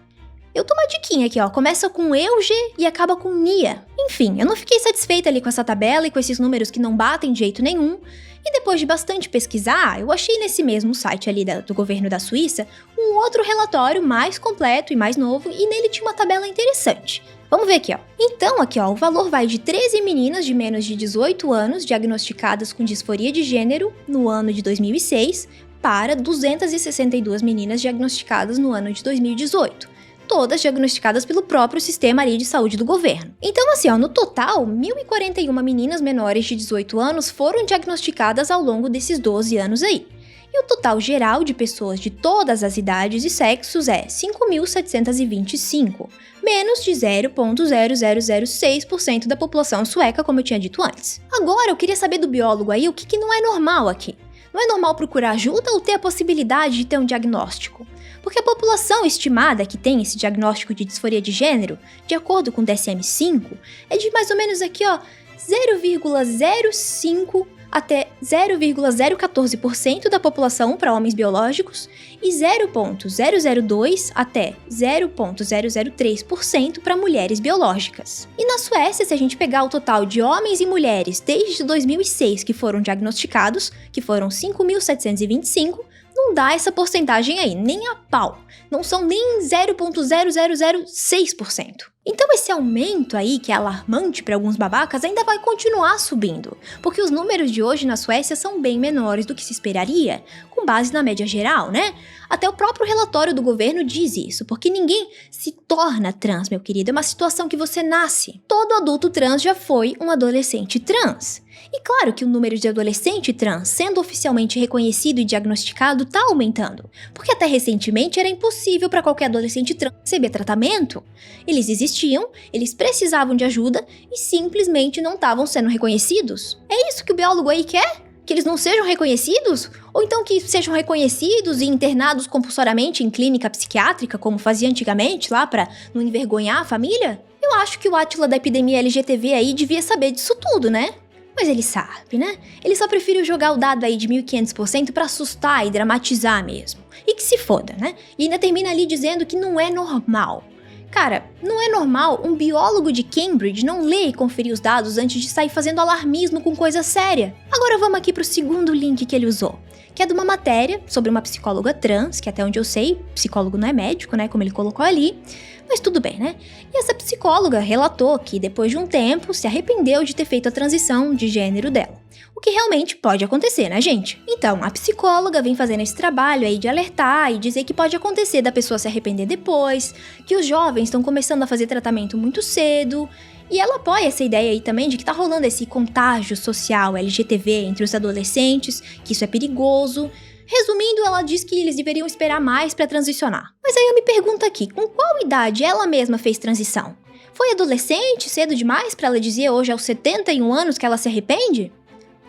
Eu tô uma diquinha aqui, ó. Começa com Euge e acaba com Nia. Enfim, eu não fiquei satisfeita ali com essa tabela e com esses números que não batem de jeito nenhum. E depois de bastante pesquisar, eu achei nesse mesmo site ali do governo da Suíça um outro relatório mais completo e mais novo, e nele tinha uma tabela interessante. Vamos ver aqui, ó. Então, aqui, ó, o valor vai de 13 meninas de menos de 18 anos diagnosticadas com disforia de gênero no ano de 2006 para 262 meninas diagnosticadas no ano de 2018. Todas diagnosticadas pelo próprio sistema ali de saúde do governo. Então, assim, ó, no total, 1.041 meninas menores de 18 anos foram diagnosticadas ao longo desses 12 anos aí. E o total geral de pessoas de todas as idades e sexos é 5.725, menos de 0,0006% da população sueca, como eu tinha dito antes. Agora, eu queria saber do biólogo aí o que não é normal aqui. Não é normal procurar ajuda ou ter a possibilidade de ter um diagnóstico? Porque a população estimada que tem esse diagnóstico de disforia de gênero, de acordo com o DSM-5, é de mais ou menos aqui, ó, 0,05 até 0,014% da população para homens biológicos e 0,002 até 0,003% para mulheres biológicas. E na Suécia, se a gente pegar o total de homens e mulheres desde 2006 que foram diagnosticados, que foram 5.725, não dá essa porcentagem aí, nem a pau. Não são nem 0,0006%. Então esse aumento aí, que é alarmante para alguns babacas, ainda vai continuar subindo, porque os números de hoje na Suécia são bem menores do que se esperaria, com base na média geral, né? Até o próprio relatório do governo diz isso, porque ninguém se torna trans, meu querido, é uma situação que você nasce. Todo adulto trans já foi um adolescente trans. E claro que o número de adolescente trans sendo oficialmente reconhecido e diagnosticado está aumentando, porque até recentemente era impossível para qualquer adolescente trans receber tratamento. Eles existiam, eles precisavam de ajuda e simplesmente não estavam sendo reconhecidos. É isso que o biólogo aí quer? Que eles não sejam reconhecidos? Ou então que sejam reconhecidos e internados compulsoriamente em clínica psiquiátrica, como fazia antigamente, lá para não envergonhar a família? Eu acho que o Átila da epidemia LGTV aí devia saber disso tudo, né? Mas ele sabe, né? Ele só prefere jogar o dado aí de 1.500% pra assustar e dramatizar mesmo. E que se foda, né? E ainda termina ali dizendo que não é normal. Cara, não é normal um biólogo de Cambridge não ler e conferir os dados antes de sair fazendo alarmismo com coisa séria. Agora vamos aqui pro segundo link que ele usou, que é de uma matéria sobre uma psicóloga trans, que até onde eu sei, psicólogo não é médico, né, como ele colocou ali, mas tudo bem, né? E essa psicóloga relatou que depois de um tempo se arrependeu de ter feito a transição de gênero dela. O que realmente pode acontecer, né, gente? Então, a psicóloga vem fazendo esse trabalho aí de alertar e dizer que pode acontecer da pessoa se arrepender depois, que os jovens estão começando a fazer tratamento muito cedo. E ela apoia essa ideia aí também de que tá rolando esse contágio social LGTV entre os adolescentes, que isso é perigoso. Resumindo, ela diz que eles deveriam esperar mais pra transicionar. Mas aí eu me pergunto aqui, com qual idade ela mesma fez transição? Foi adolescente, cedo demais pra ela dizer hoje aos 71 anos que ela se arrepende?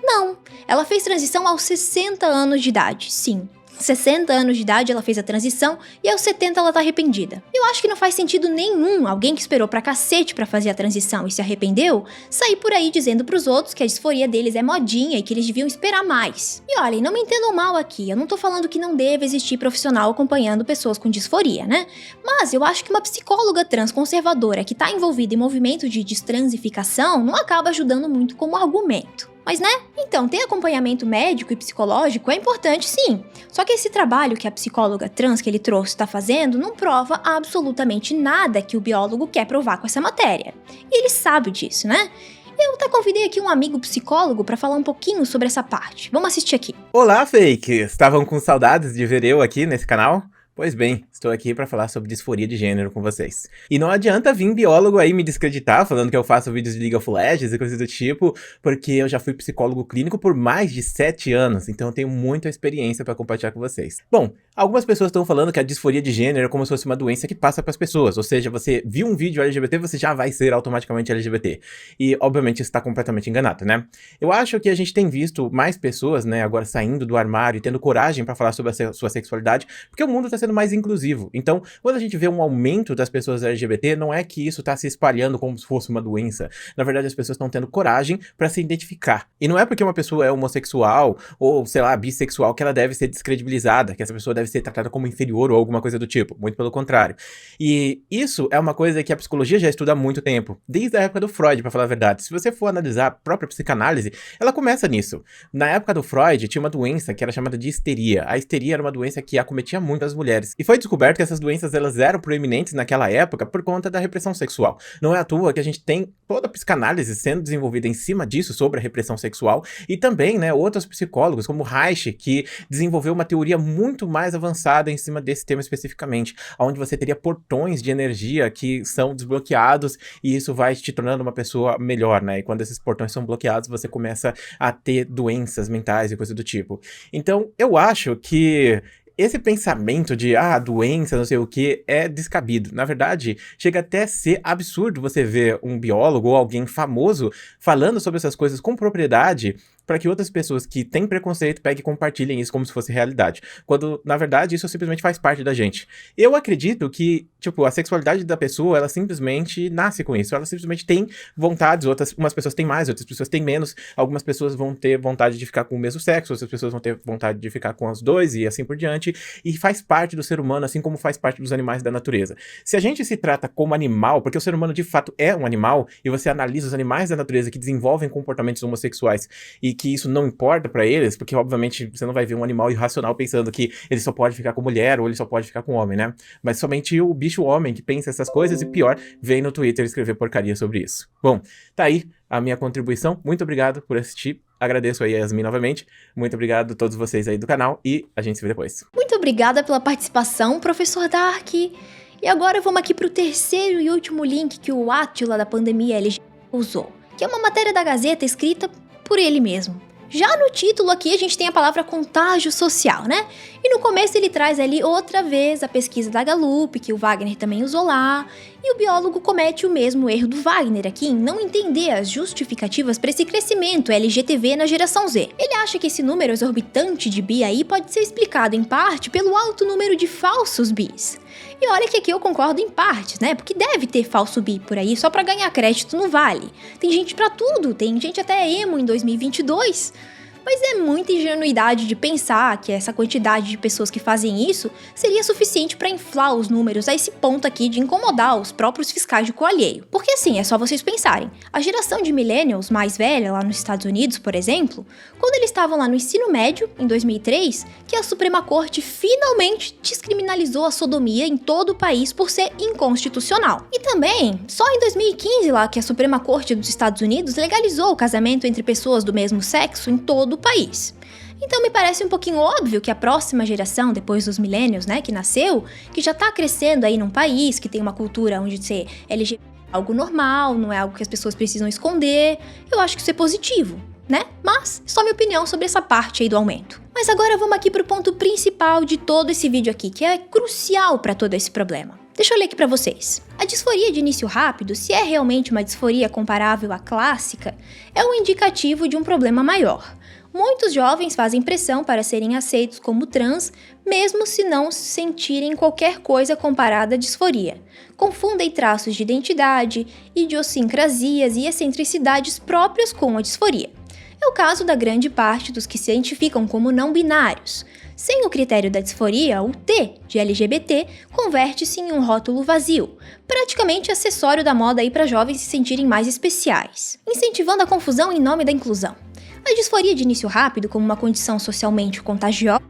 Não, ela fez transição aos 60 anos de idade, sim. 60 anos de idade ela fez a transição e aos 70 ela tá arrependida. Eu acho que não faz sentido nenhum alguém que esperou pra cacete pra fazer a transição e se arrependeu, sair por aí dizendo pros outros que a disforia deles é modinha e que eles deviam esperar mais. E olhem, não me entendam mal aqui, eu não tô falando que não deve existir profissional acompanhando pessoas com disforia, né? Mas eu acho que uma psicóloga trans conservadora que tá envolvida em movimento de destransificação não acaba ajudando muito como argumento. Mas né? Então, ter acompanhamento médico e psicológico é importante sim. Só que esse trabalho que a psicóloga trans que ele trouxe está fazendo não prova absolutamente nada que o biólogo quer provar com essa matéria. E ele sabe disso, né? Eu até convidei aqui um amigo psicólogo para falar um pouquinho sobre essa parte. Vamos assistir aqui. Olá, fakes! Estavam com saudades de ver eu aqui nesse canal? Pois bem, estou aqui para falar sobre disforia de gênero com vocês. E não adianta vir biólogo aí me descreditar, falando que eu faço vídeos de League of Legends e coisas do tipo, porque eu já fui psicólogo clínico por mais de 7 anos, então eu tenho muita experiência para compartilhar com vocês. Bom, algumas pessoas estão falando que a disforia de gênero é como se fosse uma doença que passa para as pessoas, ou seja, você viu um vídeo LGBT, você já vai ser automaticamente LGBT. E, obviamente, isso está completamente enganado, né? Eu acho que a gente tem visto mais pessoas, né, agora saindo do armário e tendo coragem para falar sobre a sua sexualidade, porque o mundo está sendo sendo mais inclusivo. Então, quando a gente vê um aumento das pessoas LGBT, não é que isso tá se espalhando como se fosse uma doença. Na verdade, as pessoas estão tendo coragem pra se identificar. E não é porque uma pessoa é homossexual ou, sei lá, bissexual que ela deve ser descredibilizada, que essa pessoa deve ser tratada como inferior ou alguma coisa do tipo. Muito pelo contrário. E isso é uma coisa que a psicologia já estuda há muito tempo. Desde a época do Freud, pra falar a verdade. Se você for analisar a própria psicanálise, ela começa nisso. Na época do Freud, tinha uma doença que era chamada de histeria. A histeria era uma doença que acometia muito as mulheres. E foi descoberto que essas doenças elas eram proeminentes naquela época por conta da repressão sexual. Não é à toa que a gente tem toda a psicanálise sendo desenvolvida em cima disso, sobre a repressão sexual, e também, né, outros psicólogos, como Reich, que desenvolveu uma teoria muito mais avançada em cima desse tema especificamente, onde você teria portões de energia que são desbloqueados, e isso vai te tornando uma pessoa melhor, né? E quando esses portões são bloqueados, você começa a ter doenças mentais e coisa do tipo. Então, eu acho que esse pensamento de, doença, não sei o que, é descabido. Na verdade, chega até a ser absurdo você ver um biólogo ou alguém famoso falando sobre essas coisas com propriedade para que outras pessoas que têm preconceito peguem e compartilhem isso como se fosse realidade. Quando, na verdade, isso simplesmente faz parte da gente. Eu acredito que, a sexualidade da pessoa, ela simplesmente nasce com isso. Ela simplesmente tem vontades, umas pessoas têm mais, outras pessoas têm menos. Algumas pessoas vão ter vontade de ficar com o mesmo sexo, outras pessoas vão ter vontade de ficar com os dois e assim por diante. E faz parte do ser humano, assim como faz parte dos animais da natureza. Se a gente se trata como animal, porque o ser humano de fato é um animal, e você analisa os animais da natureza que desenvolvem comportamentos homossexuais e que isso não importa pra eles, porque obviamente você não vai ver um animal irracional pensando que ele só pode ficar com mulher ou ele só pode ficar com homem, né? Mas somente o bicho homem que pensa essas coisas e pior, vem no Twitter escrever porcaria sobre isso. Bom, tá aí a minha contribuição. Muito obrigado por assistir. Agradeço aí a Yasmin novamente. Muito obrigado a todos vocês aí do canal e a gente se vê depois. Muito obrigada pela participação, professor Dark. E agora vamos aqui pro terceiro e último link que o Átila da pandemia LGBT usou, que é uma matéria da Gazeta escrita por ele mesmo. Já no título aqui a gente tem a palavra contágio social, né? E no começo ele traz ali outra vez a pesquisa da Gallup, que o Wagner também usou lá, e o biólogo comete o mesmo erro do Wagner aqui em não entender as justificativas para esse crescimento LGTV na geração Z. Ele acha que esse número exorbitante de bi aí pode ser explicado em parte pelo alto número de falsos bis. E olha que aqui eu concordo em partes, né? Porque deve ter falso bi por aí só pra ganhar crédito no Vale. Tem gente pra tudo, tem gente até emo em 2022. Mas é muita ingenuidade de pensar que essa quantidade de pessoas que fazem isso seria suficiente para inflar os números a esse ponto aqui de incomodar os próprios fiscais de cu alheio. Porque assim, é só vocês pensarem, a geração de millennials mais velha lá nos Estados Unidos, por exemplo, quando eles estavam lá no ensino médio, em 2003, que a Suprema Corte finalmente descriminalizou a sodomia em todo o país por ser inconstitucional. E também, só em 2015 lá que a Suprema Corte dos Estados Unidos legalizou o casamento entre pessoas do mesmo sexo em todo o país. Então me parece um pouquinho óbvio que a próxima geração, depois dos millennials, né, que nasceu, que já tá crescendo aí num país que tem uma cultura onde ser LGBT é algo normal, não é algo que as pessoas precisam esconder, eu acho que isso é positivo, né? Mas, só minha opinião sobre essa parte aí do aumento. Mas agora vamos aqui pro ponto principal de todo esse vídeo aqui, que é crucial para todo esse problema. Deixa eu ler aqui pra vocês. A disforia de início rápido, se é realmente uma disforia comparável à clássica, é um indicativo de um problema maior. Muitos jovens fazem pressão para serem aceitos como trans, mesmo se não sentirem qualquer coisa comparada à disforia. Confundem traços de identidade, idiosincrasias e excentricidades próprias com a disforia. É o caso da grande parte dos que se identificam como não binários. Sem o critério da disforia, o T de LGBT converte-se em um rótulo vazio, praticamente acessório da moda aí para jovens se sentirem mais especiais, incentivando a confusão em nome da inclusão. A disforia de início rápido, como uma condição socialmente contagiosa,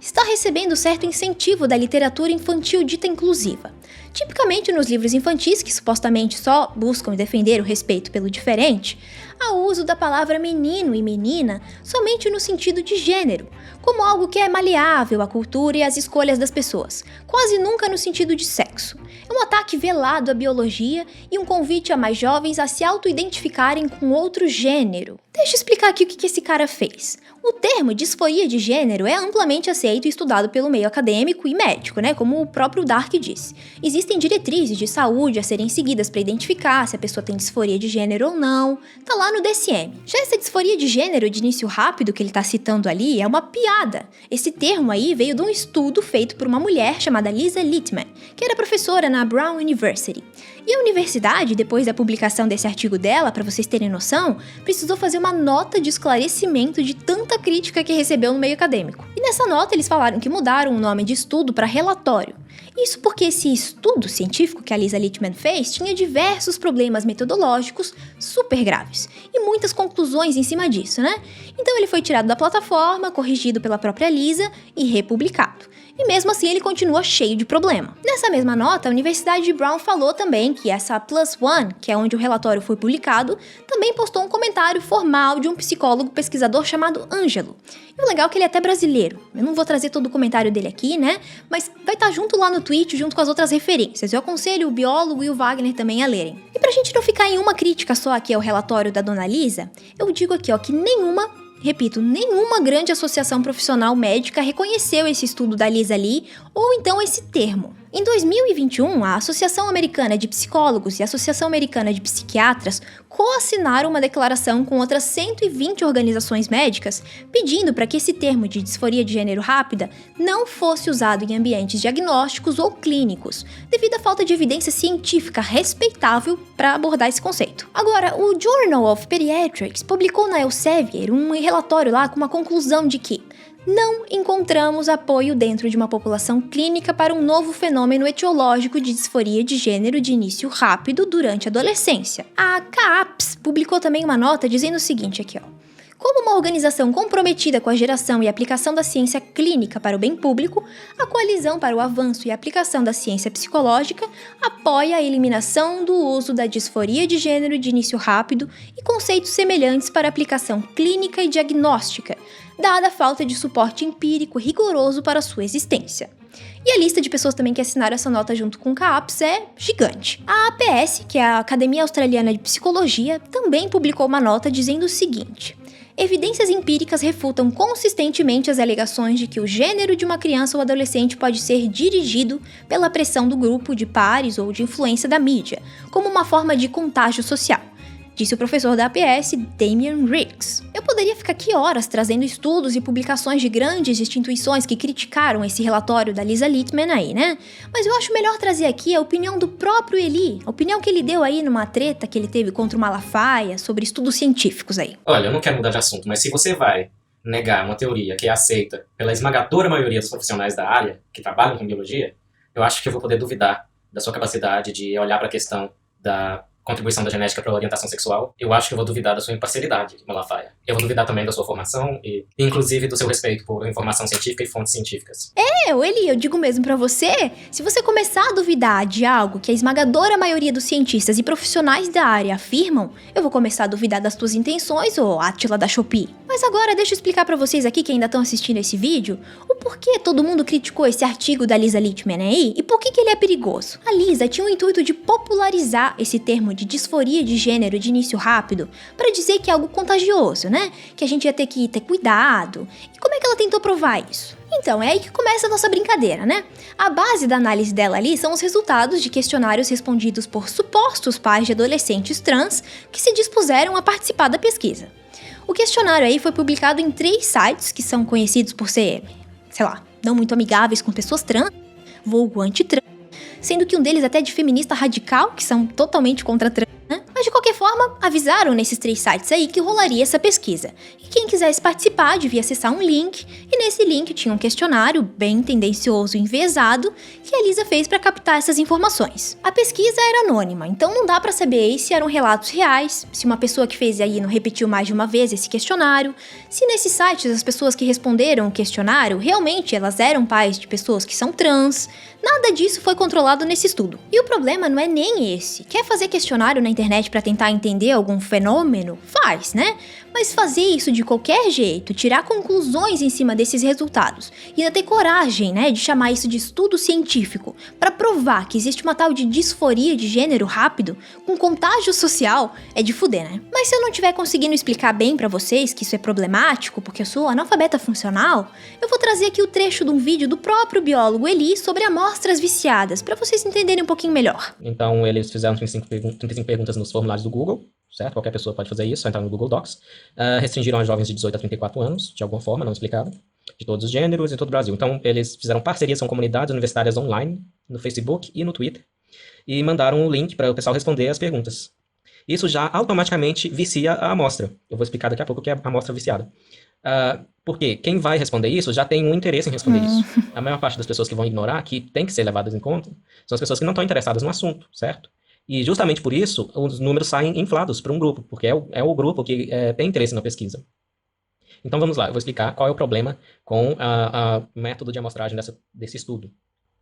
está recebendo certo incentivo da literatura infantil dita inclusiva. Tipicamente nos livros infantis, que supostamente só buscam defender o respeito pelo diferente, há o uso da palavra menino e menina somente no sentido de gênero, como algo que é maleável à cultura e às escolhas das pessoas, quase nunca no sentido de sexo. É um ataque velado à biologia e um convite a mais jovens a se auto-identificarem com outro gênero. Deixa eu explicar aqui o que esse cara fez. O termo disforia de gênero é amplamente aceito e estudado pelo meio acadêmico e médico, né, como o próprio Dark disse. Existem diretrizes de saúde a serem seguidas para identificar se a pessoa tem disforia de gênero ou não, tá lá no DSM. Já essa disforia de gênero de início rápido que ele tá citando ali é uma piada. Esse termo aí veio de um estudo feito por uma mulher chamada Lisa Littman, que era professora na Brown University. E a universidade, depois da publicação desse artigo dela, para vocês terem noção, precisou fazer uma nota de esclarecimento de tanta crítica que recebeu no meio acadêmico. E nessa nota eles falaram que mudaram o nome de estudo para relatório. Isso porque esse estudo científico que a Lisa Littman fez tinha diversos problemas metodológicos super graves e muitas conclusões em cima disso, né? Então ele foi tirado da plataforma, corrigido pela própria Lisa e republicado. E mesmo assim ele continua cheio de problema. Nessa mesma nota, a Universidade de Brown falou também que essa Plus One, que é onde o relatório foi publicado, também postou um comentário formal de um psicólogo pesquisador chamado Ângelo. E o legal é que ele é até brasileiro. Eu não vou trazer todo o comentário dele aqui, né? Mas vai estar junto lá no tweet, junto com as outras referências. Eu aconselho o biólogo e o Wagner também a lerem. E pra gente não ficar em uma crítica só aqui ao relatório da Dona Lisa, eu digo aqui, ó, que nenhuma grande associação profissional médica reconheceu esse estudo da Lisa Lee ou então esse termo. Em 2021, a Associação Americana de Psicólogos e a Associação Americana de Psiquiatras coassinaram uma declaração com outras 120 organizações médicas pedindo para que esse termo de disforia de gênero rápida não fosse usado em ambientes diagnósticos ou clínicos, devido à falta de evidência científica respeitável para abordar esse conceito. Agora, o Journal of Pediatrics publicou na Elsevier um relatório lá com uma conclusão de que não encontramos apoio dentro de uma população clínica para um novo fenômeno etiológico de disforia de gênero de início rápido durante a adolescência. A CAPS publicou também uma nota dizendo o seguinte aqui, ó. Como uma organização comprometida com a geração e aplicação da ciência clínica para o bem público, a Coalizão para o Avanço e Aplicação da Ciência Psicológica apoia a eliminação do uso da disforia de gênero de início rápido e conceitos semelhantes para aplicação clínica e diagnóstica, dada a falta de suporte empírico rigoroso para sua existência. E a lista de pessoas também que assinaram essa nota junto com o CAPS é gigante. A APS, que é a Academia Australiana de Psicologia, também publicou uma nota dizendo o seguinte: evidências empíricas refutam consistentemente as alegações de que o gênero de uma criança ou adolescente pode ser dirigido pela pressão do grupo de pares ou de influência da mídia, como uma forma de contágio social, disse o professor da APS, Damien Riggs. Eu poderia ficar aqui horas trazendo estudos e publicações de grandes instituições que criticaram esse relatório da Lisa Littman aí, né? Mas eu acho melhor trazer aqui a opinião do próprio Eli, a opinião que ele deu aí numa treta que ele teve contra o Malafaia sobre estudos científicos aí. Olha, eu não quero mudar de assunto, mas se você vai negar uma teoria que é aceita pela esmagadora maioria dos profissionais da área que trabalham com biologia, eu acho que eu vou poder duvidar da sua capacidade de olhar para a questão da contribuição da genética para a orientação sexual. Eu acho que eu vou duvidar da sua imparcialidade, Malafaia. Eu vou duvidar também da sua formação e, inclusive, do seu respeito por informação científica e fontes científicas. Eli, eu digo mesmo pra você, se você começar a duvidar de algo que a esmagadora maioria dos cientistas e profissionais da área afirmam, eu vou começar a duvidar das tuas intenções, ô Átila da Shopee. Mas agora deixa eu explicar pra vocês aqui que ainda estão assistindo esse vídeo, o porquê todo mundo criticou esse artigo da Lisa Littman aí e por que ele é perigoso. A Lisa tinha o intuito de popularizar esse termo de disforia de gênero de início rápido para dizer que é algo contagioso, né? Que a gente ia ter que ter cuidado. E como é que ela tentou provar isso? Então, é aí que começa a nossa brincadeira, né? A base da análise dela ali são os resultados de questionários respondidos por supostos pais de adolescentes trans que se dispuseram a participar da pesquisa. O questionário aí foi publicado em 3 sites que são conhecidos por ser, sei lá, não muito amigáveis com pessoas trans, vulgo anti-trans, sendo que um deles até é de feminista radical, que são totalmente contra trans, né? Mas de qualquer forma, avisaram nesses 3 sites aí que rolaria essa pesquisa. E quem quisesse participar devia acessar um link, e nesse link tinha um questionário bem tendencioso e enviesado que a Lisa fez para captar essas informações. A pesquisa era anônima, então não dá para saber se eram relatos reais, se uma pessoa que fez aí não repetiu mais de uma vez esse questionário, se nesses sites as pessoas que responderam o questionário realmente elas eram pais de pessoas que são trans. Nada disso foi controlado nesse estudo. E o problema não é nem esse. Quer fazer questionário na internet para tentar entender algum fenômeno? Faz, né? Mas fazer isso de qualquer jeito, tirar conclusões em cima desses resultados e ainda ter coragem, né, de chamar isso de estudo científico pra provar que existe uma tal de disforia de gênero rápido, com contágio social, é de fuder, né? Mas se eu não estiver conseguindo explicar bem pra vocês que isso é problemático, porque eu sou analfabeta funcional, eu vou trazer aqui o trecho de um vídeo do próprio biólogo Eli sobre amostras viciadas, pra vocês entenderem um pouquinho melhor. Então, eles fizeram 35 perguntas nos formulários do Google, certo? Qualquer pessoa pode fazer isso, só entrar no Google Docs. Restringiram a jovens de 18 a 34 anos, de alguma forma, não explicada, de todos os gêneros em todo o Brasil. Então, eles fizeram parcerias com comunidades universitárias online, no Facebook e no Twitter, e mandaram o link para o pessoal responder as perguntas. Isso já automaticamente vicia a amostra. Eu vou explicar daqui a pouco o que é a amostra viciada. Porque quem vai responder isso já tem um interesse em responder isso. A maior parte das pessoas que vão ignorar, que tem que ser levadas em conta, são as pessoas que não estão interessadas no assunto, certo? E justamente por isso, os números saem inflados para um grupo, porque é o grupo que tem interesse na pesquisa. Então vamos lá, eu vou explicar qual é o problema com o método de amostragem desse estudo.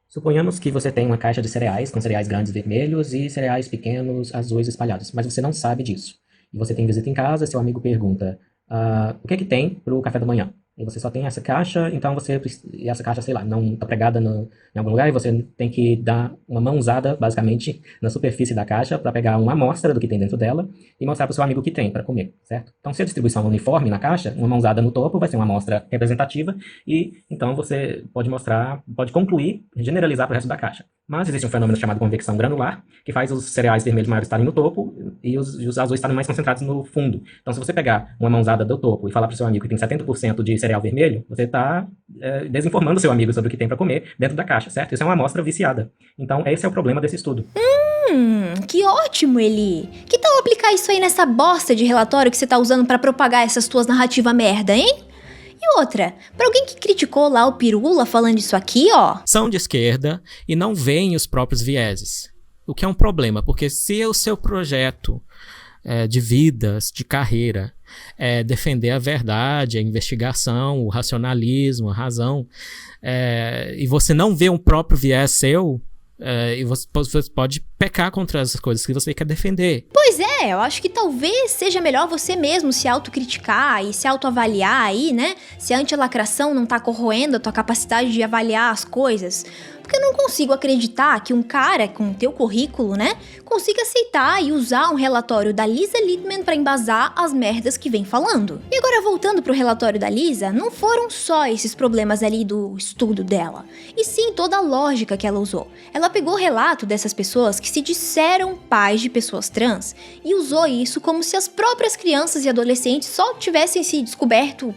Suponhamos que você tem uma caixa de cereais, com cereais grandes vermelhos e cereais pequenos azuis espalhados, mas você não sabe disso. E você tem visita em casa, seu amigo pergunta, o que é que tem para o café da manhã? E você só tem essa caixa, então e essa caixa, sei lá, não está pregada em algum lugar, e você tem que dar uma mãozada, basicamente, na superfície da caixa para pegar uma amostra do que tem dentro dela e mostrar para o seu amigo o que tem para comer, certo? Então, se a distribuição é uniforme na caixa, uma mãozada no topo vai ser uma amostra representativa e então você pode concluir, generalizar para o resto da caixa. Mas existe um fenômeno chamado convecção granular, que faz os cereais vermelhos maiores estarem no topo e os azuis estarem mais concentrados no fundo. Então, se você pegar uma mãozada do topo e falar para o seu amigo que tem 70% de cereal vermelho, você está desinformando o seu amigo sobre o que tem para comer dentro da caixa, certo? Isso é uma amostra viciada. Então, esse é o problema desse estudo. Que ótimo, Eli! Que tal aplicar isso aí nessa bosta de relatório que você tá usando pra propagar essas tuas narrativas merda, hein? E outra, pra alguém que criticou lá o Pirula falando isso aqui, ó... São de esquerda e não veem os próprios vieses. O que é um problema, porque se o seu projeto de vidas, de carreira, é defender a verdade, a investigação, o racionalismo, a razão, e você não vê um próprio viés seu... e você pode pecar contra as coisas que você quer defender. Pois é, eu acho que talvez seja melhor você mesmo se autocriticar e se autoavaliar aí, né? Se a antilacração não tá corroendo a tua capacidade de avaliar as coisas. Porque eu não consigo acreditar que um cara com o teu currículo, né, consiga aceitar e usar um relatório da Lisa Littman pra embasar as merdas que vem falando. E agora, voltando pro relatório da Lisa, não foram só esses problemas ali do estudo dela, e sim toda a lógica que ela usou. Ela pegou o relato dessas pessoas que se disseram pais de pessoas trans e usou isso como se as próprias crianças e adolescentes só tivessem se descoberto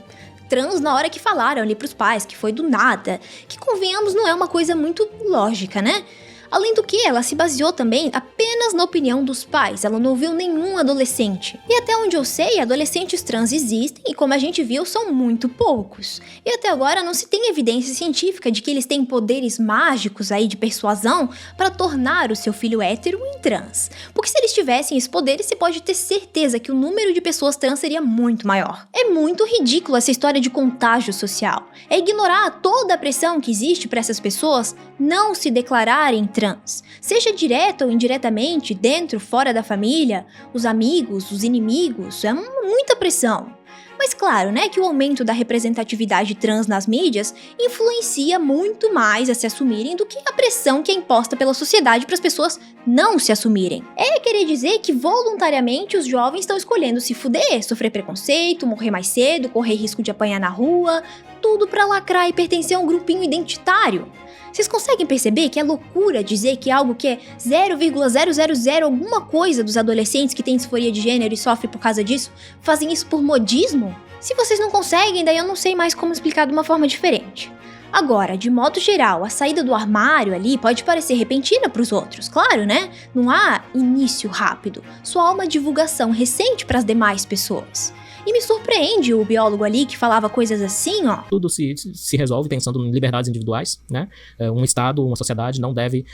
trans na hora que falaram ali pros pais, que foi do nada, que convenhamos não é uma coisa muito lógica, né? Além do que, ela se baseou também apenas na opinião dos pais, ela não ouviu nenhum adolescente. E até onde eu sei, adolescentes trans existem e, como a gente viu, são muito poucos. E até agora não se tem evidência científica de que eles têm poderes mágicos aí de persuasão para tornar o seu filho hétero em trans. Porque se eles tivessem esses poderes, você pode ter certeza que o número de pessoas trans seria muito maior. É muito ridículo essa história de contágio social. É ignorar toda a pressão que existe para essas pessoas não se declararem trans, seja direta ou indiretamente, dentro, fora da família, os amigos, os inimigos, é muita pressão. Mas claro, né, que o aumento da representatividade trans nas mídias influencia muito mais a se assumirem do que a pressão que é imposta pela sociedade para as pessoas não se assumirem. É querer dizer que voluntariamente os jovens estão escolhendo se fuder, sofrer preconceito, morrer mais cedo, correr risco de apanhar na rua, tudo para lacrar e pertencer a um grupinho identitário. Vocês conseguem perceber que é loucura dizer que algo que é 0,000 alguma coisa dos adolescentes que têm disforia de gênero e sofrem por causa disso, fazem isso por modismo? Se vocês não conseguem, daí eu não sei mais como explicar de uma forma diferente. Agora, de modo geral, a saída do armário ali pode parecer repentina para os outros, claro, né? Não há início rápido, só há uma divulgação recente para as demais pessoas. E me surpreende o biólogo ali que falava coisas assim, ó. Tudo se resolve pensando em liberdades individuais, né? Um Estado, uma sociedade não deve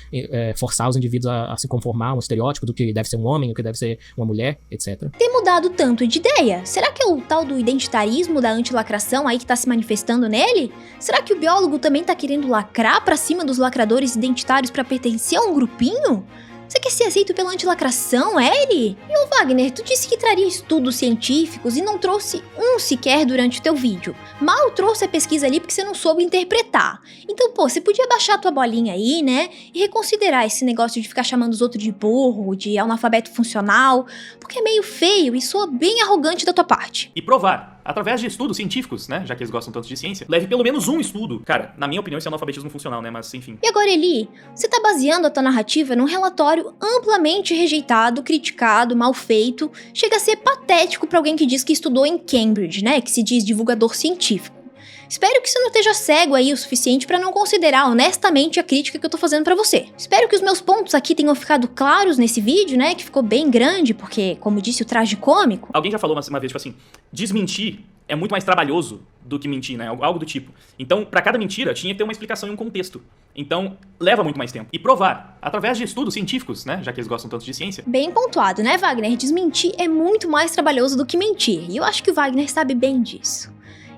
forçar os indivíduos a se conformar a um estereótipo do que deve ser um homem, o que deve ser uma mulher, etc. Ter mudado tanto de ideia, será que é o tal do identitarismo da antilacração aí que tá se manifestando nele? Será que o biólogo também tá querendo lacrar pra cima dos lacradores identitários pra pertencer a um grupinho? Você quer ser aceito pela antilacração, Eri? E o Wagner, tu disse que traria estudos científicos e não trouxe um sequer durante o teu vídeo. Mal trouxe a pesquisa ali porque você não soube interpretar. Então, pô, você podia baixar a tua bolinha aí, né? E reconsiderar esse negócio de ficar chamando os outros de burro, de analfabeto funcional, porque é meio feio e soa bem arrogante da tua parte. E provar, através de estudos científicos, né? Já que eles gostam tanto de ciência, leve pelo menos um estudo. Cara, na minha opinião, isso é analfabetismo funcional, né? Mas, enfim. E agora, Eli, você tá baseando a tua narrativa num relatório amplamente rejeitado, criticado, mal feito. Chega a ser patético pra alguém que diz que estudou em Cambridge, né? Que se diz divulgador científico. Espero que você não esteja cego aí o suficiente pra não considerar honestamente a crítica que eu tô fazendo pra você. Espero que os meus pontos aqui tenham ficado claros nesse vídeo, né? Que ficou bem grande, porque, como disse o traje cômico... Alguém já falou uma vez, tipo assim, desmentir é muito mais trabalhoso do que mentir, né? Algo do tipo. Então, pra cada mentira, tinha que ter uma explicação e um contexto. Então, leva muito mais tempo. E provar, através de estudos científicos, né? Já que eles gostam tanto de ciência. Bem pontuado, né, Wagner? Desmentir é muito mais trabalhoso do que mentir. E eu acho que o Wagner sabe bem disso.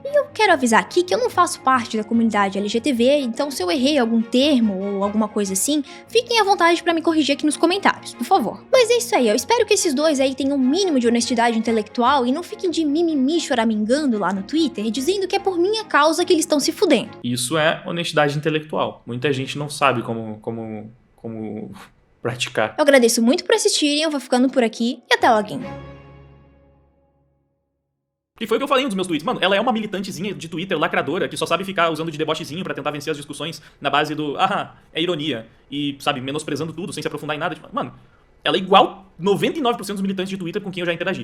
E eu quero avisar aqui que eu não faço parte da comunidade LGTV, então se eu errei algum termo ou alguma coisa assim, fiquem à vontade pra me corrigir aqui nos comentários, por favor. Mas é isso aí, eu espero que esses dois aí tenham um mínimo de honestidade intelectual e não fiquem de mimimi choramingando lá no Twitter, dizendo que é por minha causa que eles estão se fudendo. Isso é honestidade intelectual. Muita gente não sabe como praticar. Eu agradeço muito por assistirem, eu vou ficando por aqui e até logo. E foi o que eu falei nos meus tweets. Mano, ela é uma militantezinha de Twitter lacradora que só sabe ficar usando de debochezinho pra tentar vencer as discussões na base do, é ironia. E, sabe, menosprezando tudo, sem se aprofundar em nada. Tipo, mano, ela é igual 99% dos militantes de Twitter com quem eu já interagi.